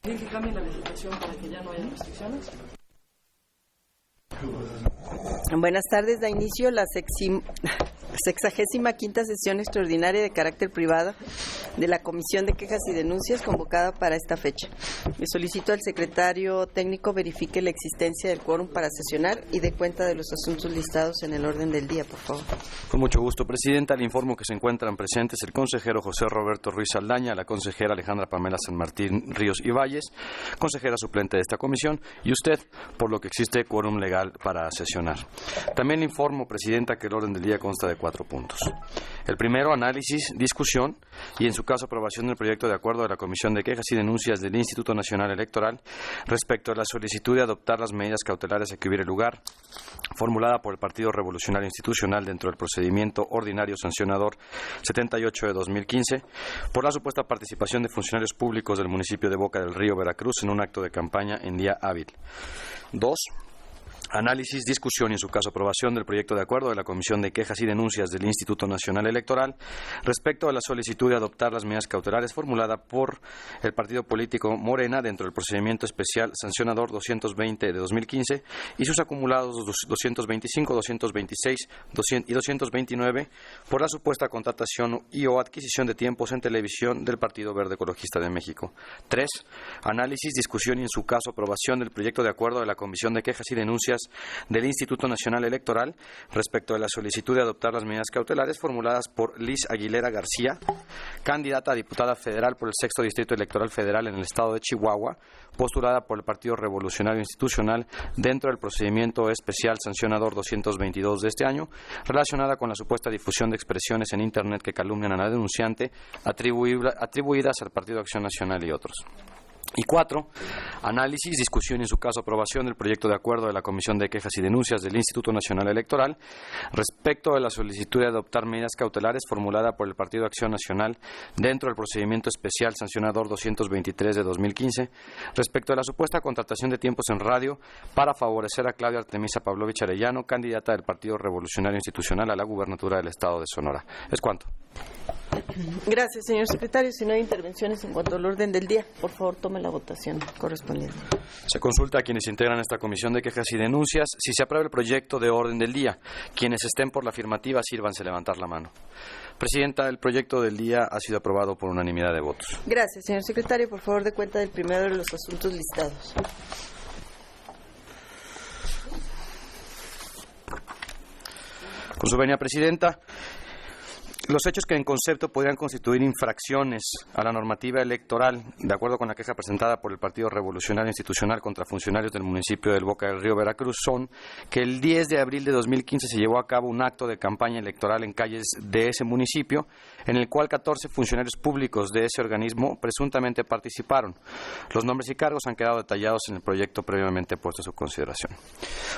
¿Que cambien la legislación para que ya no haya restricciones? Buenas tardes. Da inicio la 65ª sesión extraordinaria de carácter privado de la Comisión de Quejas y Denuncias convocada para esta fecha. Le solicito al secretario técnico verifique la existencia del quórum para sesionar y dé cuenta de los asuntos listados en el orden del día, por favor. Con mucho gusto, Presidenta. Le informo que se encuentran presentes el consejero José Roberto Ruiz Saldaña, la consejera Alejandra Pamela San Martín Ríos y Valles, consejera suplente de esta comisión, y usted, por lo que existe quórum legal para sesionar. También le informo, Presidenta, que el orden del día consta de 4 puntos. El primero, análisis, discusión y, en su caso, aprobación del proyecto de acuerdo de la Comisión de Quejas y Denuncias del Instituto Nacional Electoral respecto a la solicitud de adoptar las medidas cautelares a que hubiere lugar, formulada por el Partido Revolucionario Institucional dentro del procedimiento ordinario sancionador 78 de 2015, por la supuesta participación de funcionarios públicos del municipio de Boca del Río, Veracruz, en un acto de campaña en día hábil. 2. Análisis, discusión y, en su caso, aprobación del proyecto de acuerdo de la Comisión de Quejas y Denuncias del Instituto Nacional Electoral respecto a la solicitud de adoptar las medidas cautelares formulada por el partido político Morena dentro del procedimiento especial sancionador 220 de 2015 y sus acumulados 225, 226 y 229 por la supuesta contratación y o adquisición de tiempos en televisión del Partido Verde Ecologista de México. 3. Análisis, discusión y, en su caso, aprobación del proyecto de acuerdo de la Comisión de Quejas y Denuncias del Instituto Nacional Electoral respecto a la solicitud de adoptar las medidas cautelares formuladas por Liz Aguilera García, candidata a diputada federal por el 6º Distrito Electoral Federal en el estado de Chihuahua, postulada por el Partido Revolucionario Institucional dentro del procedimiento especial sancionador 222 de este año, relacionada con la supuesta difusión de expresiones en Internet que calumnian a la denunciante, atribuidas al Partido Acción Nacional y otros. Y 4. Análisis, discusión y, en su caso, aprobación del proyecto de acuerdo de la Comisión de Quejas y Denuncias del Instituto Nacional Electoral respecto a la solicitud de adoptar medidas cautelares formulada por el Partido Acción Nacional dentro del procedimiento especial sancionador 223 de 2015 respecto a la supuesta contratación de tiempos en radio para favorecer a Claudia Artemisa Pavlovich Arellano, candidata del Partido Revolucionario Institucional a la gubernatura del estado de Sonora. Es cuanto. Gracias, señor secretario. Si no hay intervenciones en cuanto al orden del día, por favor, tome la votación correspondiente. Se consulta a quienes integran esta Comisión de Quejas y Denuncias si se aprueba el proyecto de orden del día. Quienes estén por la afirmativa, sírvanse levantar la mano. Presidenta, el proyecto del día ha sido aprobado por unanimidad de votos. Gracias, señor secretario. Por favor, dé cuenta del primero de los asuntos listados. Con su venia, Presidenta, los hechos que en concepto podrían constituir infracciones a la normativa electoral, de acuerdo con la queja presentada por el Partido Revolucionario Institucional contra funcionarios del municipio del Boca del Río, Veracruz, son que el 10 de abril de 2015 se llevó a cabo un acto de campaña electoral en calles de ese municipio, en el cual 14 funcionarios públicos de ese organismo presuntamente participaron. Los nombres y cargos han quedado detallados en el proyecto previamente puesto a su consideración.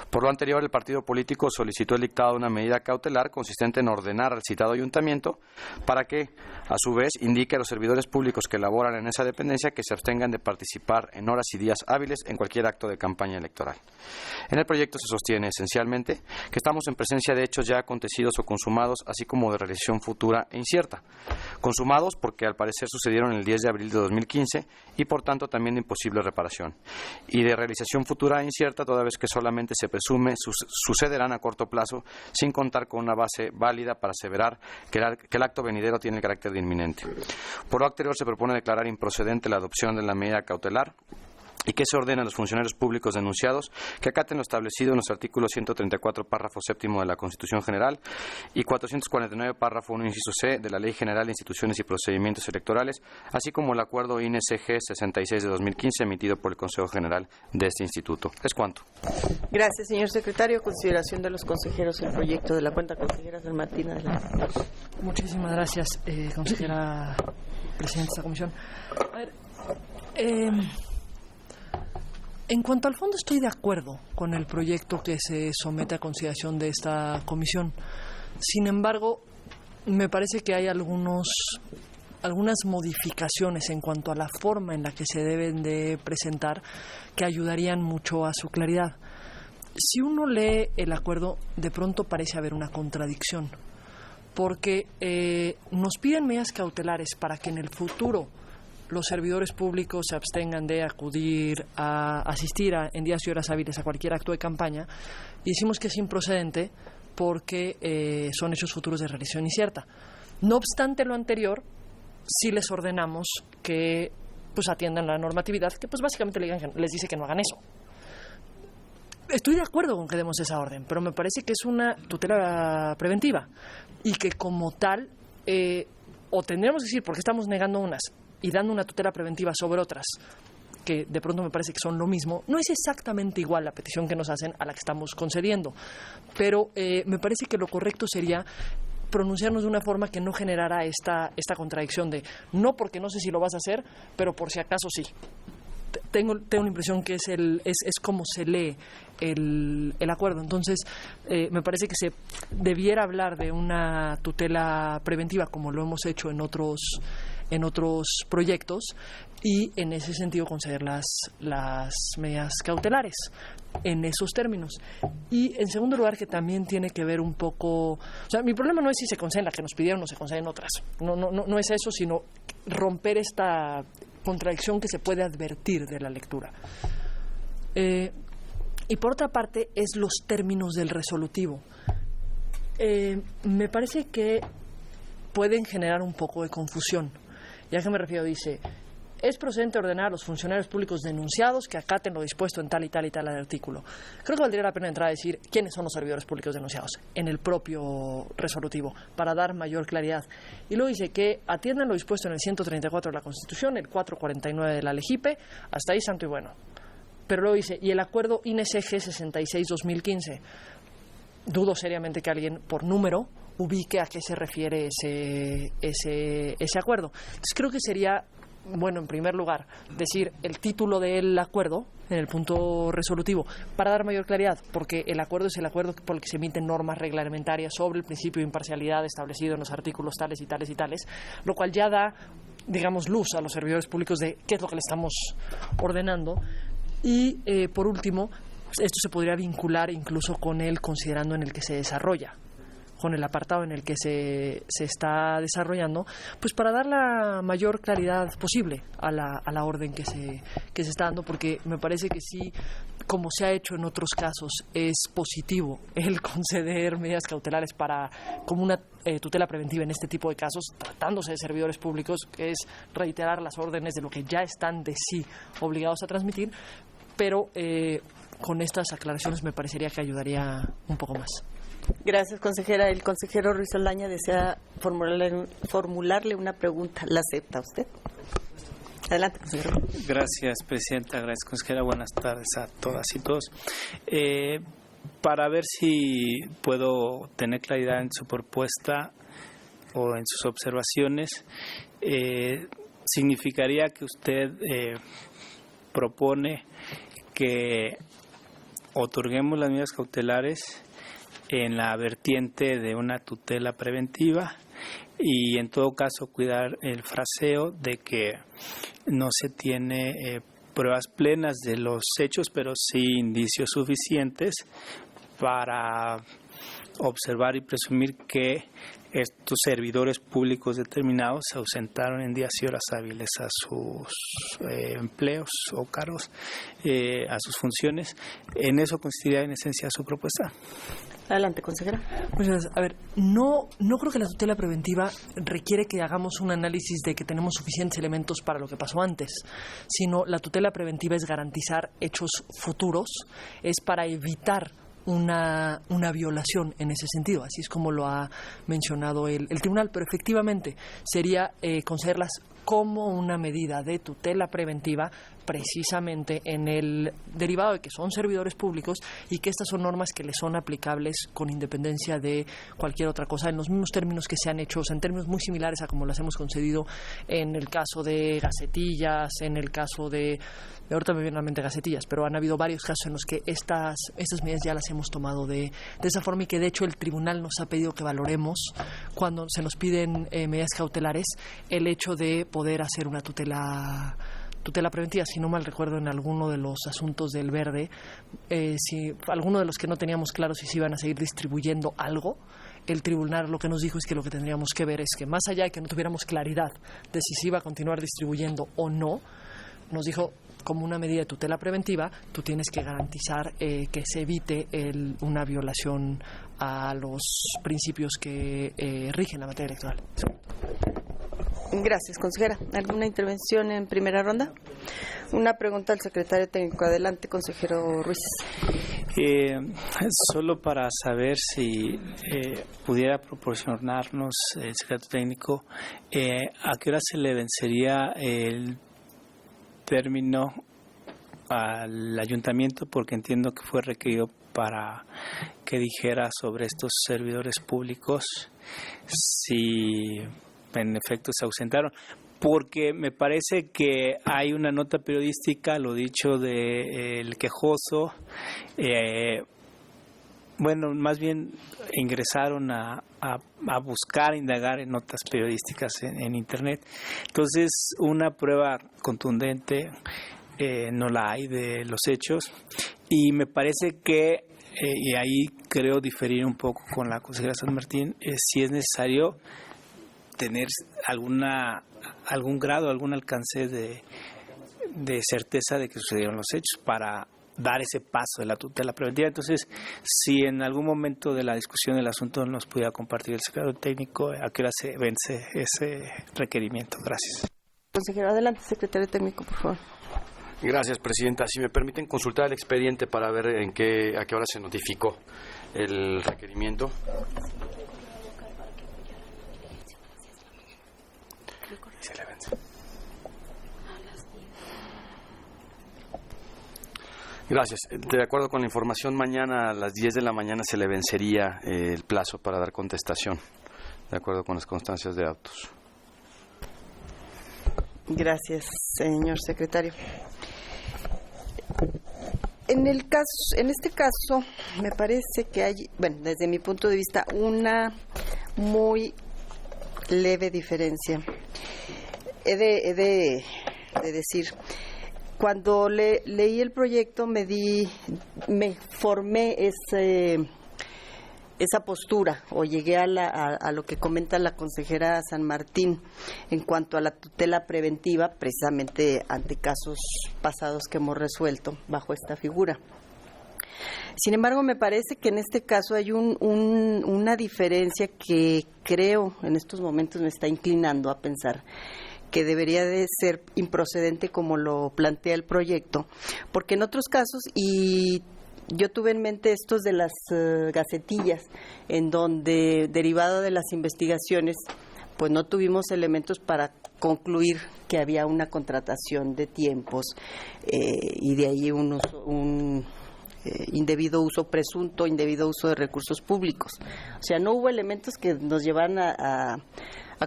Por lo anterior, el partido político solicitó el dictado de una medida cautelar consistente en ordenar al citado ayuntamiento para que, a su vez, indique a los servidores públicos que laboran en esa dependencia que se abstengan de participar en horas y días hábiles en cualquier acto de campaña electoral. En el proyecto se sostiene esencialmente que estamos en presencia de hechos ya acontecidos o consumados, así como de realización futura e incierta. Consumados porque al parecer sucedieron el 10 de abril de 2015 y por tanto también de imposible reparación. Y de realización futura e incierta toda vez que solamente se presume sucederán a corto plazo sin contar con una base válida para aseverar que el acto venidero tiene el carácter de inminente. Por lo anterior se propone declarar improcedente la adopción de la medida cautelar y que se ordene a los funcionarios públicos denunciados que acaten lo establecido en los artículos 134, párrafo séptimo de la Constitución General y 449, párrafo 1, inciso C de la Ley General de Instituciones y Procedimientos Electorales, así como el acuerdo INE-CG 66 de 2015 emitido por el Consejo General de este instituto. Es cuanto. Gracias, señor secretario. Consideración de los consejeros el proyecto de la cuenta. Consejera San Martín, adelante. Muchísimas gracias, consejera presidenta de esta comisión. A ver, en cuanto al fondo, estoy de acuerdo con el proyecto que se somete a consideración de esta comisión. Sin embargo, me parece que hay algunas modificaciones en cuanto a la forma en la que se deben de presentar que ayudarían mucho a su claridad. Si uno lee el acuerdo, de pronto parece haber una contradicción, porque nos piden medidas cautelares para que en el futuro los servidores públicos se abstengan de acudir a asistir en días y horas hábiles a cualquier acto de campaña, y decimos que es improcedente porque son hechos futuros de realización incierta. No obstante lo anterior, sí les ordenamos que pues atiendan la normatividad, que pues básicamente les dice que no hagan eso. Estoy de acuerdo con que demos esa orden, pero me parece que es una tutela preventiva y que como tal, o tendríamos que decir por qué estamos negando unas y dando una tutela preventiva sobre otras, que de pronto me parece que son lo mismo. No es exactamente igual la petición que nos hacen a la que estamos concediendo, pero me parece que lo correcto sería pronunciarnos de una forma que no generara esta contradicción de no porque no sé si lo vas a hacer, pero por si acaso sí. Tengo la impresión que es como se lee el acuerdo. Entonces, me parece que se debiera hablar de una tutela preventiva como lo hemos hecho en otros proyectos, y en ese sentido conceder las medidas cautelares en esos términos. Y en segundo lugar, que también tiene que ver un poco, o sea, mi problema no es si se conceden las que nos pidieron o se conceden otras, no es eso, sino romper esta contradicción que se puede advertir de la lectura. Y por otra parte es los términos del resolutivo. Me parece que pueden generar un poco de confusión. ¿Ya que me refiero? Dice: es procedente ordenar a los funcionarios públicos denunciados que acaten lo dispuesto en tal y tal y tal artículo. Creo que valdría la pena entrar a decir quiénes son los servidores públicos denunciados en el propio resolutivo, para dar mayor claridad. Y luego dice que atiendan lo dispuesto en el 134 de la Constitución, el 449 de la LEGIPE, hasta ahí santo y bueno. Pero luego dice, y el acuerdo INSG 66-2015. Dudo seriamente que alguien, por número, ubique a qué se refiere ese acuerdo. Entonces creo que sería bueno, en primer lugar, decir el título del acuerdo en el punto resolutivo para dar mayor claridad, porque el acuerdo es el acuerdo por el que se emiten normas reglamentarias sobre el principio de imparcialidad establecido en los artículos tales y tales y tales, lo cual ya da, digamos, luz a los servidores públicos de qué es lo que le estamos ordenando. Y, por último, esto se podría vincular incluso con el considerando en el que se desarrolla, con el apartado en el que se está desarrollando, pues para dar la mayor claridad posible a la orden que se está dando, porque me parece que sí, como se ha hecho en otros casos, es positivo el conceder medidas cautelares como una tutela preventiva en este tipo de casos, tratándose de servidores públicos, que es reiterar las órdenes de lo que ya están de sí obligados a transmitir, pero con estas aclaraciones me parecería que ayudaría un poco más. Gracias, consejera. El consejero Ruiz Saldaña desea formularle una pregunta. ¿La acepta usted? Adelante, consejero. Gracias, presidenta. Gracias, consejera. Buenas tardes a todas y todos. Para ver si puedo tener claridad en su propuesta o en sus observaciones, significaría que usted propone que otorguemos las medidas cautelares en la vertiente de una tutela preventiva y en todo caso cuidar el fraseo de que no se tiene pruebas plenas de los hechos, pero sí indicios suficientes para observar y presumir que estos servidores públicos determinados se ausentaron en días y horas hábiles a sus empleos o cargos, a sus funciones. ¿En eso consistiría en esencia su propuesta? Adelante, consejera. Pues, a ver, no creo que la tutela preventiva requiere que hagamos un análisis de que tenemos suficientes elementos para lo que pasó antes, sino la tutela preventiva es garantizar hechos futuros, es para evitar una violación en ese sentido, así es como lo ha mencionado el tribunal, pero efectivamente sería concederlas como una medida de tutela preventiva precisamente en el derivado de que son servidores públicos y que estas son normas que les son aplicables con independencia de cualquier otra cosa, en los mismos términos que se han hecho, o sea, en términos muy similares a como las hemos concedido en el caso de gacetillas, en el caso de ahorita me vienen a la mente gacetillas, pero han habido varios casos en los que estas medidas ya las hemos tomado de esa forma y que de hecho el tribunal nos ha pedido que valoremos cuando se nos piden medidas cautelares el hecho de poder hacer una tutela preventiva. Si no mal recuerdo, en alguno de los asuntos del verde, si alguno de los que no teníamos claro si se iban a seguir distribuyendo algo, el tribunal lo que nos dijo es que lo que tendríamos que ver es que más allá de que no tuviéramos claridad de si se iba a continuar distribuyendo o no, nos dijo, como una medida de tutela preventiva, tú tienes que garantizar que se evite una violación a los principios que rigen la materia electoral. Gracias, consejera. ¿Alguna intervención en primera ronda? Una pregunta al secretario técnico. Adelante, consejero Ruiz. Solo para saber si pudiera proporcionarnos el secretario técnico a qué hora se le vencería el término al ayuntamiento, porque entiendo que fue requerido para que dijera sobre estos servidores públicos si en efecto se ausentaron, porque me parece que hay una nota periodística, lo dicho del quejoso, bueno, más bien ingresaron a buscar, indagar en notas periodísticas en Internet. Entonces, una prueba contundente no la hay de los hechos, y me parece que, y ahí creo diferir un poco con la consejera San Martín, si es necesario tener algún grado, algún alcance de certeza de que sucedieron los hechos para dar ese paso de la tutela preventiva. Entonces, si en algún momento de la discusión del asunto nos pudiera compartir el secretario técnico, ¿a qué hora se vence ese requerimiento? Gracias. Consejero, adelante, secretario técnico, por favor. Gracias, presidenta. Si me permiten consultar el expediente para ver a qué hora se notificó el requerimiento. Se le vence. Gracias. De acuerdo con la información, mañana a las 10 de la mañana se le vencería el plazo para dar contestación, de acuerdo con las constancias de autos. Gracias, señor secretario. En este caso, me parece que hay, bueno, desde mi punto de vista, una muy leve diferencia. He de decir, cuando leí el proyecto me formé esa postura, o llegué a lo que comenta la consejera San Martín en cuanto a la tutela preventiva, precisamente ante casos pasados que hemos resuelto bajo esta figura. Sin embargo, me parece que en este caso hay una diferencia que creo en estos momentos me está inclinando a pensar que debería de ser improcedente como lo plantea el proyecto, porque en otros casos, y yo tuve en mente estos de las gacetillas, en donde, derivado de las investigaciones, pues no tuvimos elementos para concluir que había una contratación de tiempos y de ahí un indebido uso, presunto indebido uso de recursos públicos. O sea, no hubo elementos que nos llevaran a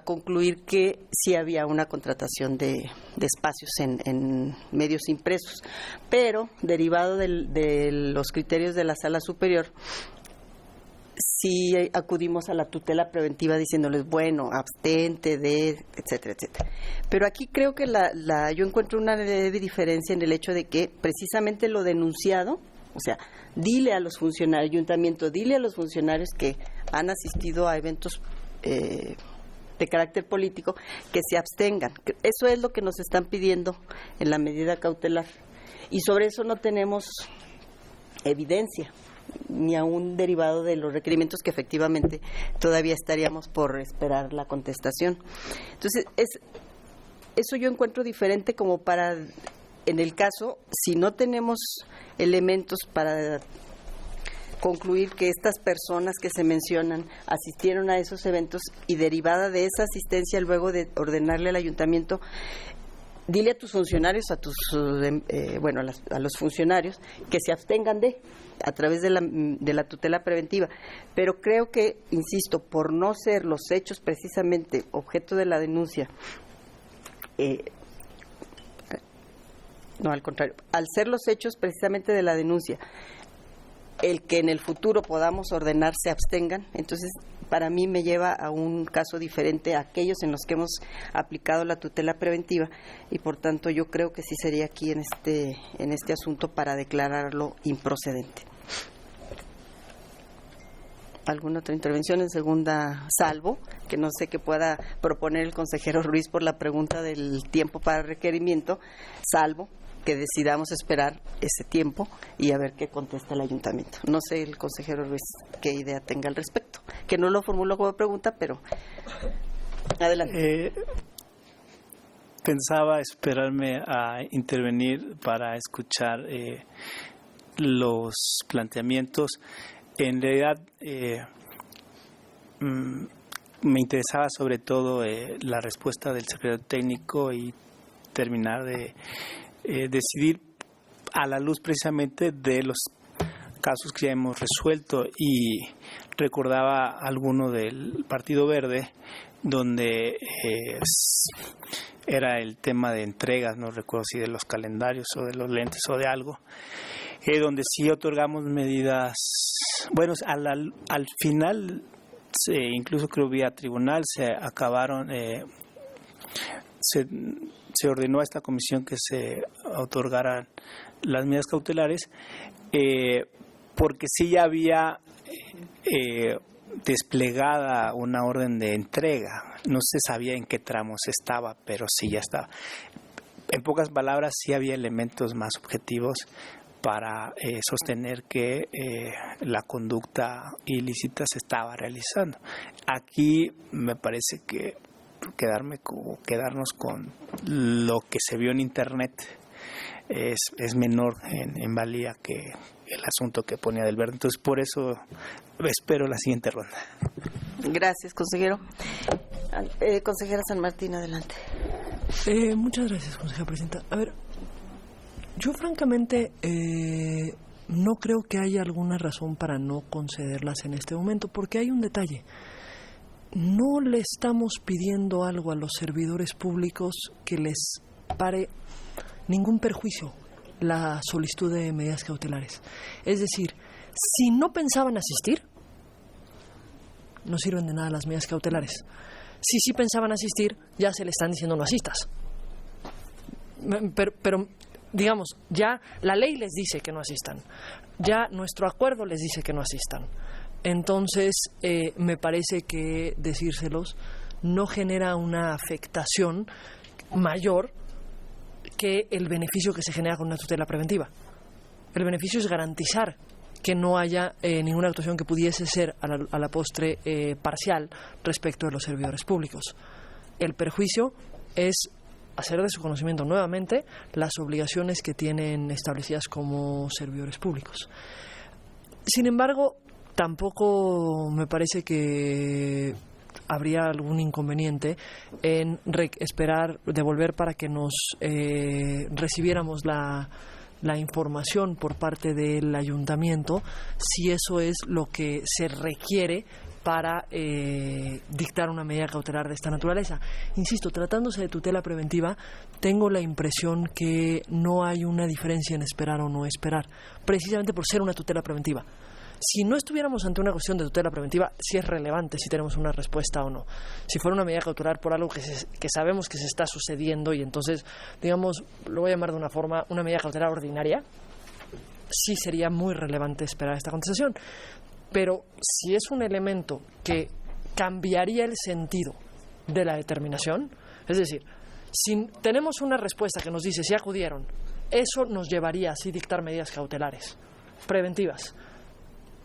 concluir que sí había una contratación de espacios en medios impresos, pero derivado de los criterios de la Sala Superior, sí acudimos a la tutela preventiva diciéndoles, bueno, abstente de, etcétera, etcétera. Pero aquí creo que yo encuentro una leve diferencia en el hecho de que precisamente lo denunciado, o sea, dile a los funcionarios, ayuntamiento, dile a los funcionarios que han asistido a eventos de carácter político que se abstengan. Eso es lo que nos están pidiendo en la medida cautelar. Y sobre eso no tenemos evidencia, ni aún derivado de los requerimientos que efectivamente todavía estaríamos por esperar la contestación. Entonces, eso yo encuentro diferente como para, en el caso, si no tenemos elementos para concluir que estas personas que se mencionan asistieron a esos eventos y derivada de esa asistencia, luego de ordenarle al ayuntamiento, dile a tus funcionarios, a los funcionarios que se abstengan a través de la tutela preventiva. Pero creo que, insisto, por no ser los hechos precisamente objeto de la denuncia, no, al contrario, al ser los hechos precisamente de la denuncia, el que en el futuro podamos ordenar se abstengan, entonces para mí me lleva a un caso diferente a aquellos en los que hemos aplicado la tutela preventiva, y por tanto yo creo que sí sería aquí en este asunto para declararlo improcedente. ¿Alguna otra intervención en segunda, salvo que no sé qué pueda proponer el consejero Ruiz por la pregunta del tiempo para requerimiento, salvo que decidamos esperar ese tiempo y a ver qué contesta el ayuntamiento? No sé el consejero Ruiz qué idea tenga al respecto, que no lo formulo como pregunta, pero adelante. Pensaba esperarme a intervenir para escuchar los planteamientos. En realidad me interesaba sobre todo la respuesta del secretario técnico y terminar de decidir a la luz precisamente de los casos que ya hemos resuelto, y recordaba alguno del Partido Verde donde era el tema de entregas, no recuerdo si de los calendarios o de los lentes o de algo, donde sí otorgamos medidas, bueno, al final, incluso creo vía tribunal, se acabaron, se ordenó a esta comisión que se otorgaran las medidas cautelares, porque sí ya había desplegada una orden de entrega. No se sabía en qué tramos estaba, pero sí ya estaba. En pocas palabras, sí había elementos más objetivos para sostener que la conducta ilícita se estaba realizando. Aquí me parece que quedarnos con lo que se vio en Internet es menor en valía que el asunto que ponía del Verde. Entonces, por eso espero la siguiente ronda. Gracias, consejero. Consejera San Martín, adelante. Muchas gracias, consejera presidenta. A ver, yo francamente no creo que haya alguna razón para no concederlas en este momento, porque hay un detalle. No le estamos pidiendo algo a los servidores públicos que les pare ningún perjuicio la solicitud de medidas cautelares. Es decir, si no pensaban asistir, no sirven de nada las medidas cautelares. Si sí pensaban asistir, ya se le están diciendo no asistas. Pero digamos, ya la ley les dice que no asistan. Ya nuestro acuerdo les dice que no asistan. Entonces, me parece que decírselos no genera una afectación mayor que el beneficio que se genera con una tutela preventiva. El beneficio es garantizar que no haya ninguna actuación que pudiese ser a la postre parcial respecto de los servidores públicos. El perjuicio es hacer de su conocimiento nuevamente las obligaciones que tienen establecidas como servidores públicos. Sin embargo, tampoco me parece que habría algún inconveniente en esperar, devolver para que nos recibiéramos la información por parte del ayuntamiento, si eso es lo que se requiere para dictar una medida cautelar de esta naturaleza. Insisto, tratándose de tutela preventiva, tengo la impresión que no hay una diferencia en esperar o no esperar, precisamente por ser una tutela preventiva. Si no estuviéramos ante una cuestión de tutela preventiva, sí es relevante si tenemos una respuesta o no. Si fuera una medida cautelar por algo que sabemos que se está sucediendo y entonces, digamos, lo voy a llamar de una forma, una medida cautelar ordinaria, sí sería muy relevante esperar esta contestación. Pero si es un elemento que cambiaría el sentido de la determinación, es decir, si tenemos una respuesta que nos dice si acudieron, eso nos llevaría a así dictar medidas cautelares preventivas.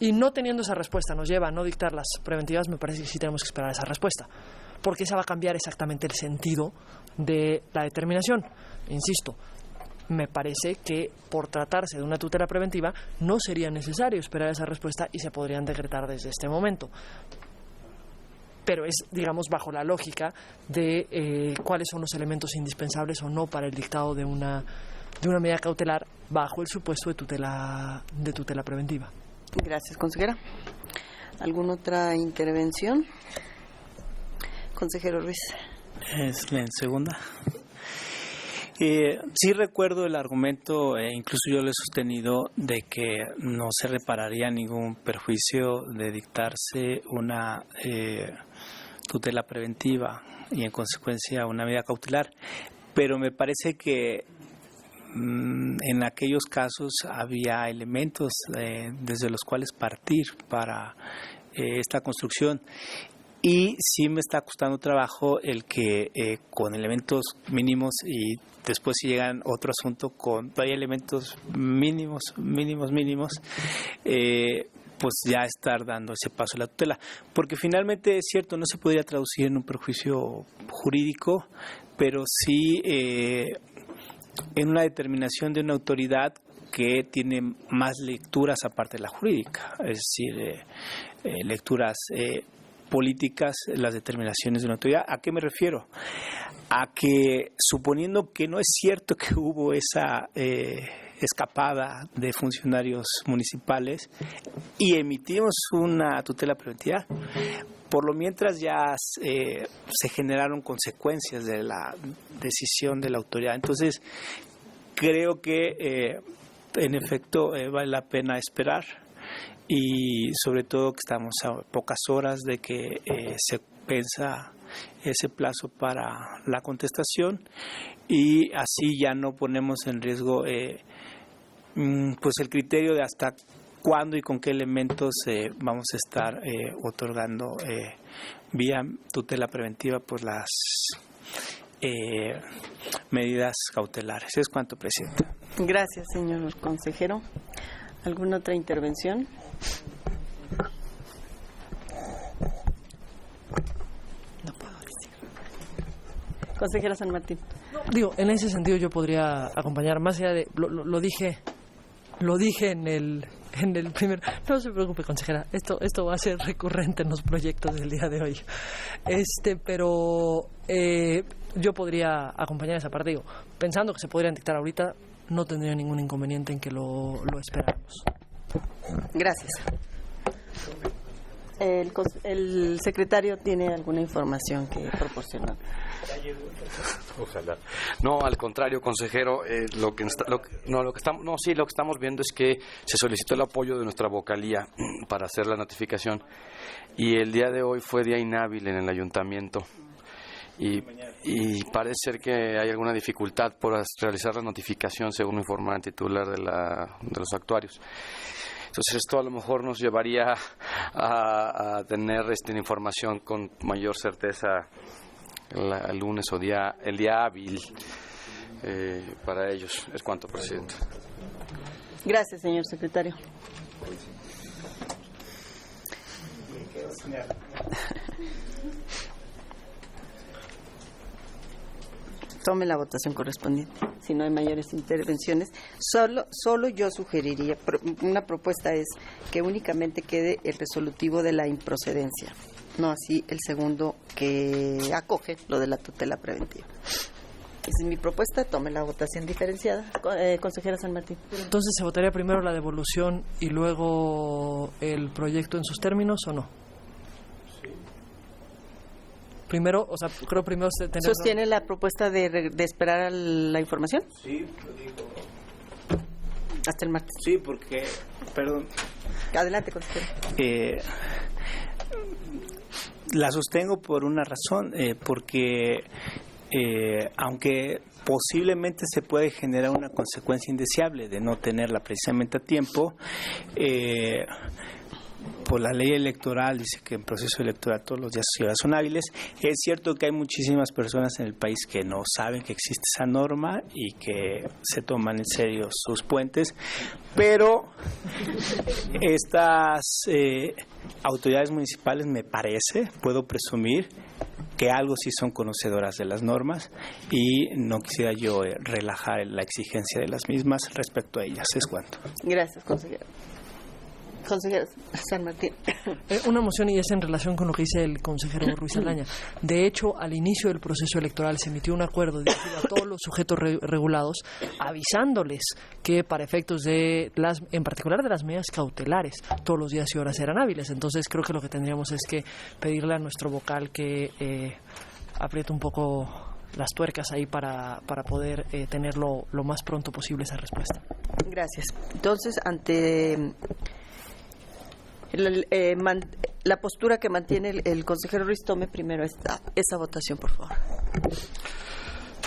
Y no teniendo esa respuesta nos lleva a no dictar las preventivas, me parece que sí tenemos que esperar esa respuesta, porque esa va a cambiar exactamente el sentido de la determinación. Insisto, me parece que por tratarse de una tutela preventiva no sería necesario esperar esa respuesta y se podrían decretar desde este momento. Pero es, digamos, bajo la lógica de cuáles son los elementos indispensables o no para el dictado de una medida cautelar bajo el supuesto de tutela preventiva. Gracias, consejera. ¿Alguna otra intervención? Consejero Ruiz. En segunda. Sí recuerdo el argumento, incluso yo lo he sostenido, de que no se repararía ningún perjuicio de dictarse una tutela preventiva y en consecuencia una medida cautelar, pero me parece que en aquellos casos había elementos desde los cuales partir para esta construcción. Y sí me está costando trabajo el que con elementos mínimos, y después si llegan otro asunto con todavía elementos mínimos, pues ya estar dando ese paso a la tutela. Porque finalmente es cierto, no se podría traducir en un perjuicio jurídico, pero sí en una determinación de una autoridad que tiene más lecturas aparte de la jurídica, es decir, lecturas políticas, las determinaciones de una autoridad. ¿A qué me refiero? A que, suponiendo que no es cierto que hubo esa escapada de funcionarios municipales y emitimos una tutela preventiva, por lo mientras ya se generaron consecuencias de la decisión de la autoridad. Entonces, creo que en efecto vale la pena esperar, y sobre todo que estamos a pocas horas de que se pensa ese plazo para la contestación, y así ya no ponemos en riesgo pues el criterio de hasta cuándo y con qué elementos vamos a estar otorgando vía tutela preventiva pues las medidas cautelares. Es cuanto, Presidenta. Gracias, señor consejero. ¿Alguna otra intervención? No puedo decir. Consejera San Martín. Digo, en ese sentido yo podría acompañar, más allá de, lo dije en el primer. No se preocupe, consejera, esto va a ser recurrente en los proyectos del día de hoy. Pero yo podría acompañar esa parte, digo, pensando que se podrían dictar ahorita, no tendría ningún inconveniente en que lo esperáramos. Gracias. ¿El secretario tiene alguna información que proporcionar? Ojalá. No, al contrario, consejero, lo que estamos viendo es que se solicitó el apoyo de nuestra vocalía para hacer la notificación, y el día de hoy fue día inhábil en el ayuntamiento. Y parece ser que hay alguna dificultad por realizar la notificación, según me informa el titular de los actuarios. Entonces esto a lo mejor nos llevaría a tener información con mayor certeza el lunes o el día hábil para ellos. Es cuanto, Presidente. Gracias, señor secretario. Tome la votación correspondiente. Si no hay mayores intervenciones, solo yo sugeriría, una propuesta es que únicamente quede el resolutivo de la improcedencia, no así el segundo que acoge lo de la tutela preventiva. Esa es mi propuesta. Tome la votación diferenciada. Consejera San Martín. Entonces, ¿se votaría primero la devolución y luego el proyecto en sus términos o no? Primero, o sea, creo primero tener... ¿Sostiene la propuesta de esperar a la información? Sí, lo digo. Hasta el martes. Sí, porque, perdón. Adelante, consejero. La sostengo por una razón, porque aunque posiblemente se puede generar una consecuencia indeseable de no tenerla precisamente a tiempo, por la ley electoral dice que en proceso electoral todos los días y horas son hábiles. Es cierto que hay muchísimas personas en el país que no saben que existe esa norma y que se toman en serio sus puentes, pero estas autoridades municipales, me parece, puedo presumir que algo sí son conocedoras de las normas, y no quisiera yo relajar la exigencia de las mismas respecto a ellas. Es cuanto. Gracias, consejero. Consejero San Martín. Una moción, y es en relación con lo que dice el consejero Ruiz Saldaña. De hecho, al inicio del proceso electoral se emitió un acuerdo dirigido a todos los sujetos regulados, avisándoles que para efectos de en particular de las medidas cautelares, todos los días y horas eran hábiles. Entonces creo que lo que tendríamos es que pedirle a nuestro vocal que apriete un poco las tuercas ahí para poder tener lo más pronto posible esa respuesta. Gracias. Entonces, ante la postura que mantiene el consejero Ruiz, tome primero esa votación, por favor.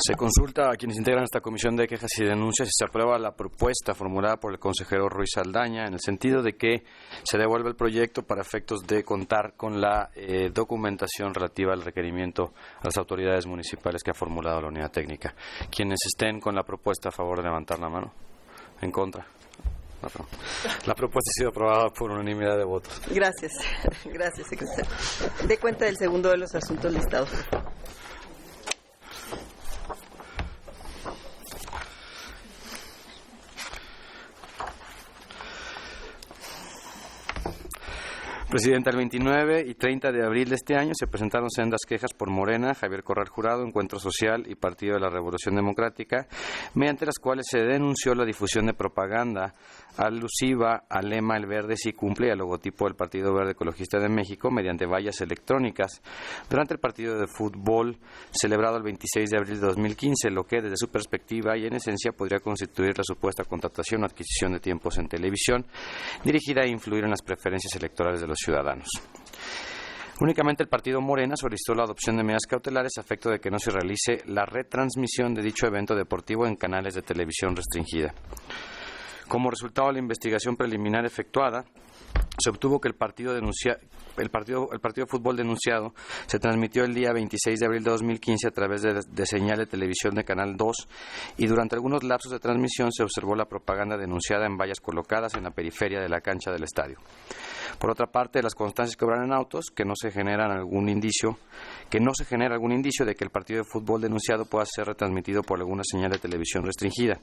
Se consulta a quienes integran esta comisión de quejas y denuncias y se aprueba la propuesta formulada por el consejero Ruiz Saldaña en el sentido de que se devuelve el proyecto para efectos de contar con la documentación relativa al requerimiento a las autoridades municipales que ha formulado la unidad técnica. Quienes estén con la propuesta, a favor de levantar la mano. En contra. La propuesta ha sido aprobada por unanimidad de votos. Gracias. Gracias, secretario. Dé cuenta del segundo de los asuntos listados. Presidenta, el 29 y 30 de abril de este año se presentaron sendas quejas por Morena, Javier Corral Jurado, Encuentro Social y Partido de la Revolución Democrática, mediante las cuales se denunció la difusión de propaganda alusiva al lema "El Verde sí cumple" y al logotipo del Partido Verde Ecologista de México mediante vallas electrónicas durante el partido de fútbol celebrado el 26 de abril de 2015, lo que desde su perspectiva y en esencia podría constituir la supuesta contratación o adquisición de tiempos en televisión dirigida a influir en las preferencias electorales de los ciudadanos. Únicamente el partido Morena solicitó la adopción de medidas cautelares a efecto de que no se realice la retransmisión de dicho evento deportivo en canales de televisión restringida. Como resultado de la investigación preliminar efectuada, se obtuvo que el partido de fútbol denunciado se transmitió el día 26 de abril de 2015 a través de señal de televisión de Canal 2 y durante algunos lapsos de transmisión se observó la propaganda denunciada en vallas colocadas en la periferia de la cancha del estadio. Por otra parte, las constancias que obran en autos, que no se genera algún indicio de que el partido de fútbol denunciado pueda ser retransmitido por alguna señal de televisión restringida.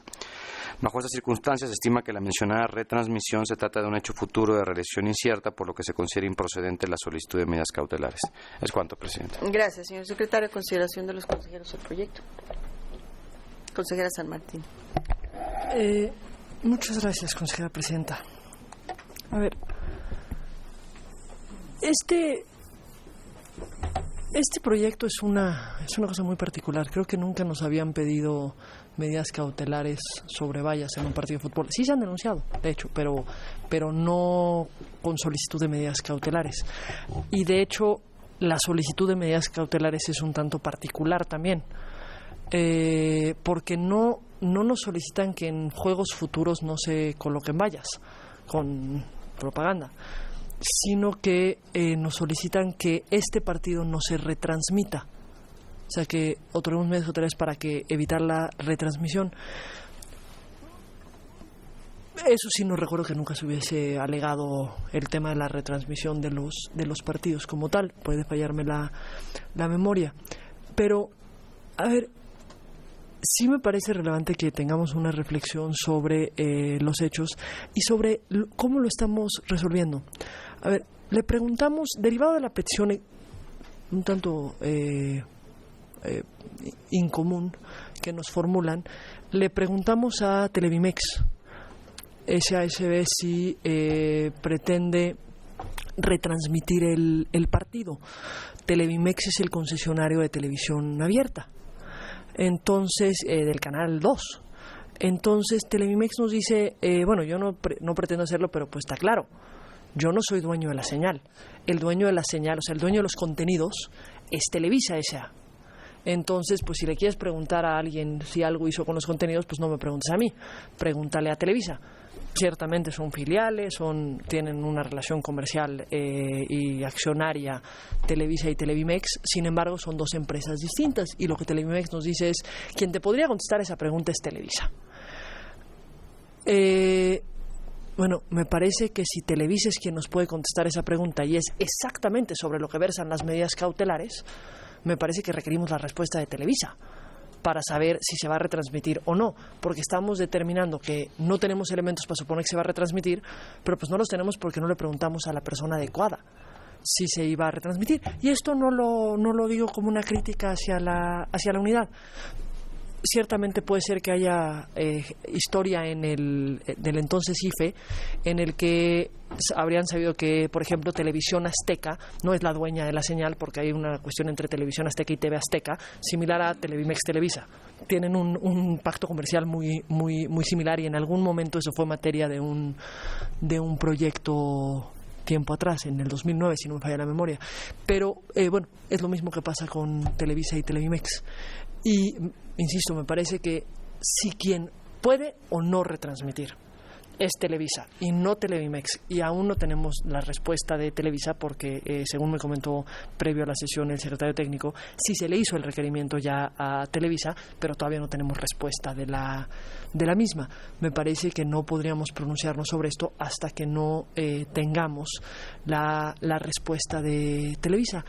Bajo estas circunstancias, se estima que la mencionada retransmisión se trata de un hecho futuro de reelección incierta, por lo que se considera improcedente la solicitud de medidas cautelares. Es cuanto, Presidente. Gracias, señor secretario. Consideración de los consejeros del proyecto. Consejera San Martín. Muchas gracias, consejera presidenta. A ver, este proyecto es una cosa muy particular. Creo que nunca nos habían pedido medidas cautelares sobre vallas en un partido de fútbol. Sí se han denunciado, de hecho, pero no con solicitud de medidas cautelares. Y de hecho, la solicitud de medidas cautelares es un tanto particular también, porque no nos solicitan que en juegos futuros no se coloquen vallas con propaganda, sino que nos solicitan que este partido no se retransmita. O sea, que otorguemos medidas cautelares para evitar la retransmisión. Eso sí, no recuerdo que nunca se hubiese alegado el tema de la retransmisión de los partidos como tal. Puede fallarme la memoria. Pero, a ver, sí me parece relevante que tengamos una reflexión sobre los hechos y sobre cómo lo estamos resolviendo. A ver, le preguntamos, derivado de la petición un tanto incomún que nos formulan, le preguntamos a Televimex SASB si pretende retransmitir el partido. Televimex es el concesionario de televisión abierta, entonces del Canal 2. Entonces Televimex nos dice, bueno, yo no pretendo hacerlo, pero pues está claro, yo no soy dueño de la señal. El dueño de la señal, o sea, el dueño de los contenidos es Televisa S.A. Entonces, pues si le quieres preguntar a alguien si algo hizo con los contenidos, pues no me preguntes a mí, pregúntale a Televisa. Ciertamente son filiales, tienen una relación comercial y accionaria Televisa y Televimex. Sin embargo, son dos empresas distintas y lo que Televimex nos dice es, quien te podría contestar esa pregunta es Televisa. Bueno, me parece que si Televisa es quien nos puede contestar esa pregunta y es exactamente sobre lo que versan las medidas cautelares, me parece que requerimos la respuesta de Televisa para saber si se va a retransmitir o no, porque estamos determinando que no tenemos elementos para suponer que se va a retransmitir, pero pues no los tenemos porque no le preguntamos a la persona adecuada si se iba a retransmitir. Y esto no lo digo como una crítica hacia la unidad. Ciertamente puede ser que haya historia del entonces IFE en el que habrían sabido que, por ejemplo, Televisión Azteca no es la dueña de la señal, porque hay una cuestión entre Televisión Azteca y TV Azteca similar a Televimex Televisa. Tienen un pacto comercial muy similar y en algún momento eso fue materia de un proyecto tiempo atrás, en el 2009, si no me falla la memoria. Pero, bueno, es lo mismo que pasa con Televisa y Televimex. Y, insisto, me parece que si quien puede o no retransmitir es Televisa y no Televimex, y aún no tenemos la respuesta de Televisa porque, según me comentó previo a la sesión el secretario técnico, sí se le hizo el requerimiento ya a Televisa, pero todavía no tenemos respuesta de la misma. Me parece que no podríamos pronunciarnos sobre esto hasta que no tengamos la respuesta de Televisa.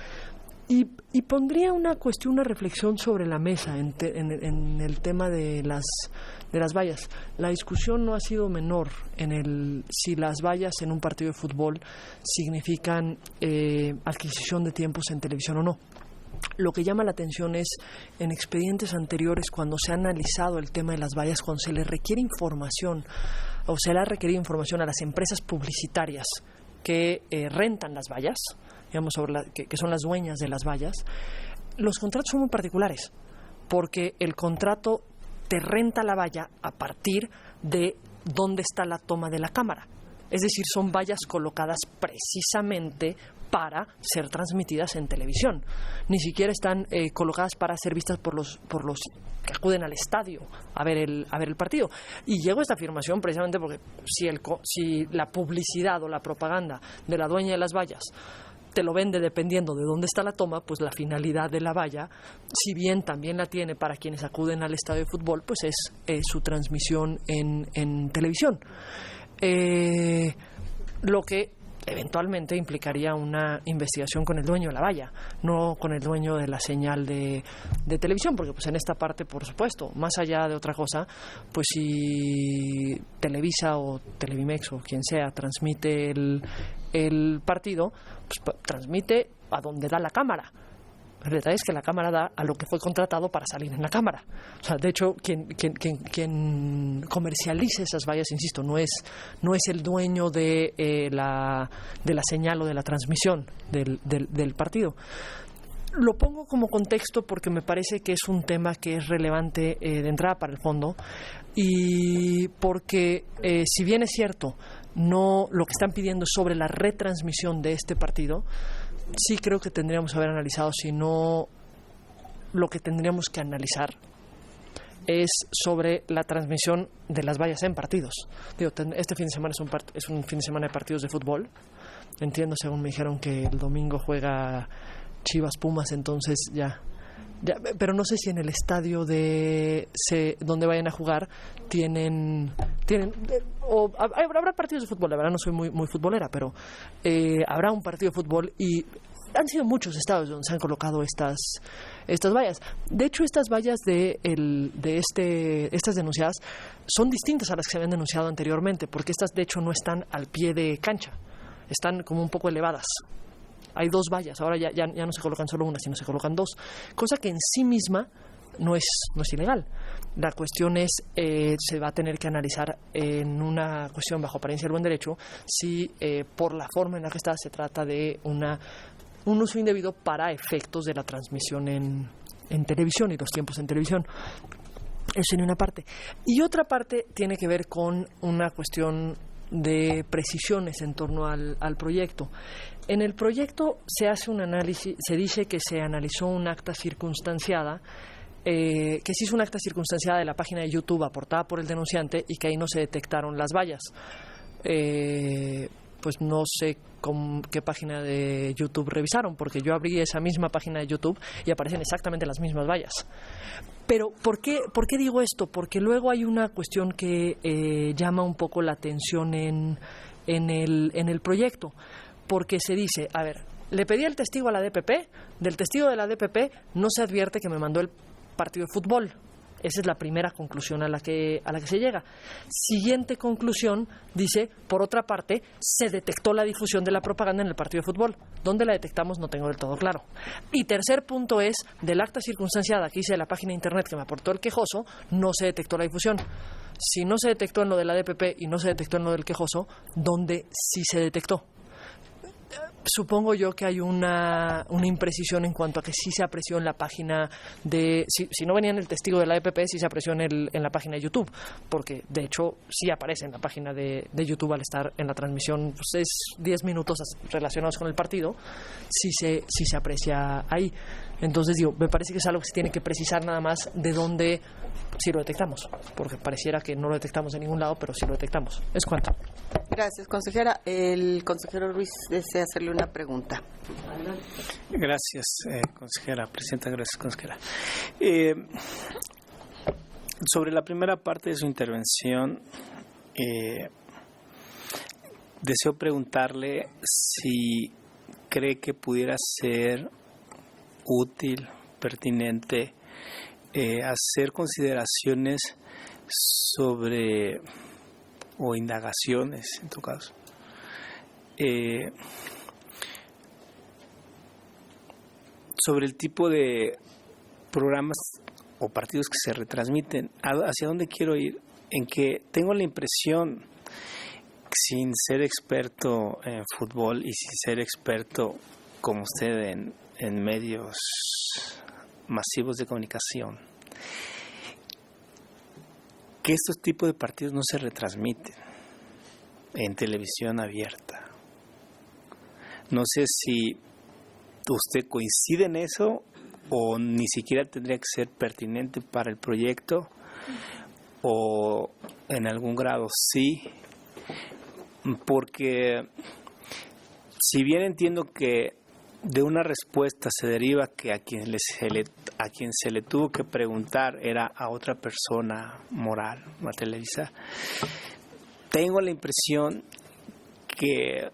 Y pondría una reflexión sobre la mesa en el tema de las vallas. La discusión no ha sido menor en si las vallas en un partido de fútbol significan adquisición de tiempos en televisión o no. Lo que llama la atención es en expedientes anteriores, cuando se ha analizado el tema de las vallas, cuando se le requiere información o se le ha requerido información a las empresas publicitarias que rentan las vallas, digamos, que son las dueñas de las vallas, los contratos son muy particulares, porque el contrato te renta la valla a partir de dónde está la toma de la cámara. Es decir, son vallas colocadas precisamente para ser transmitidas en televisión. Ni siquiera están colocadas para ser vistas por los que acuden al estadio a ver el partido. Y llego a esta afirmación precisamente porque si la publicidad o la propaganda de la dueña de las vallas te lo vende dependiendo de dónde está la toma, pues la finalidad de la valla, si bien también la tiene para quienes acuden al estadio de fútbol, pues es su transmisión en televisión. Lo que eventualmente implicaría una investigación con el dueño de la valla, no con el dueño de la señal de televisión, porque pues en esta parte, por supuesto, más allá de otra cosa, pues si Televisa o Televimex o quien sea transmite el partido, pues transmite a donde da la cámara. El detalle es que la cámara da a lo que fue contratado para salir en la cámara. O sea, de hecho, quien comercializa esas vallas, insisto, no es el dueño de la señal o de la transmisión del partido. Lo pongo como contexto porque me parece que es un tema que es relevante de entrada para el fondo, y porque si bien es cierto, no lo que están pidiendo es sobre la retransmisión de este partido, sí creo que tendríamos que haber analizado, si no, lo que tendríamos que analizar es sobre la transmisión de las vallas en partidos. Digo, este fin de semana es un fin de semana de partidos de fútbol. Entiendo, según me dijeron, que el domingo juega Chivas Pumas, entonces ya, pero no sé si en el estadio donde vayan a jugar tienen o habrá partidos de fútbol. La verdad no soy muy futbolera, pero habrá un partido de fútbol, y han sido muchos estados donde se han colocado estas vallas. De hecho, estas vallas estas denunciadas son distintas a las que se habían denunciado anteriormente, porque estas de hecho no están al pie de cancha, están como un poco elevadas. Hay dos vallas, ahora ya no se colocan solo una, sino se colocan dos, cosa que en sí misma no es ilegal. La cuestión es, se va a tener que analizar en una cuestión bajo apariencia del buen derecho, si por la forma en la que está se trata de un uso indebido para efectos de la transmisión en televisión y los tiempos en televisión. Eso en una parte. Y otra parte tiene que ver con una cuestión de precisiones en torno al proyecto. En el proyecto se hace un análisis, se dice que se analizó un acta circunstanciada, que se hizo un acta circunstanciada de la página de YouTube aportada por el denunciante, y que ahí no se detectaron las vallas. Pues no sé qué página de YouTube revisaron, porque yo abrí esa misma página de YouTube y aparecen exactamente las mismas vallas. Pero ¿por qué digo esto? Porque luego hay una cuestión que llama un poco la atención en el proyecto, porque se dice, a ver, le pedí el testigo a la DPP, del testigo de la DPP no se advierte que me mandó el partido de fútbol. Esa es la primera conclusión a la que se llega. Siguiente conclusión, dice, por otra parte, se detectó la difusión de la propaganda en el partido de fútbol. ¿Dónde la detectamos? No tengo del todo claro. Y tercer punto es, del acta circunstanciada que hice de la página de internet que me aportó el quejoso, no se detectó la difusión. Si no se detectó en lo de la DPP y no se detectó en lo del quejoso, ¿dónde sí se detectó? Supongo yo que hay una imprecisión en cuanto a que sí se apreció en la página de... Si no venía en el testigo de la EPP, sí se apreció en la página de YouTube, porque de hecho sí aparece en la página de YouTube al estar en la transmisión, pues es 10 minutos relacionados con el partido, sí se aprecia ahí. Entonces digo, me parece que es algo que se tiene que precisar nada más de dónde sí lo detectamos, porque pareciera que no lo detectamos de ningún lado, pero sí lo detectamos. Es cuanto. Gracias, consejera. El consejero Ruiz desea hacerle una pregunta. Gracias, consejera. Presidenta, gracias, consejera. Sobre la primera parte de su intervención, deseo preguntarle si cree que pudiera ser útil, pertinente, hacer consideraciones sobre, o indagaciones en tu caso, sobre el tipo de programas o partidos que se retransmiten. ¿Hacia dónde quiero ir? En que tengo la impresión, sin ser experto en fútbol y sin ser experto como usted en medios masivos de comunicación, que estos tipos de partidos no se retransmiten en televisión abierta. No sé si usted coincide en eso o ni siquiera tendría que ser pertinente para el proyecto, o en algún grado sí, porque si bien entiendo que de una respuesta se deriva que a quien se le tuvo que preguntar era a otra persona moral, a Televisa, tengo la impresión que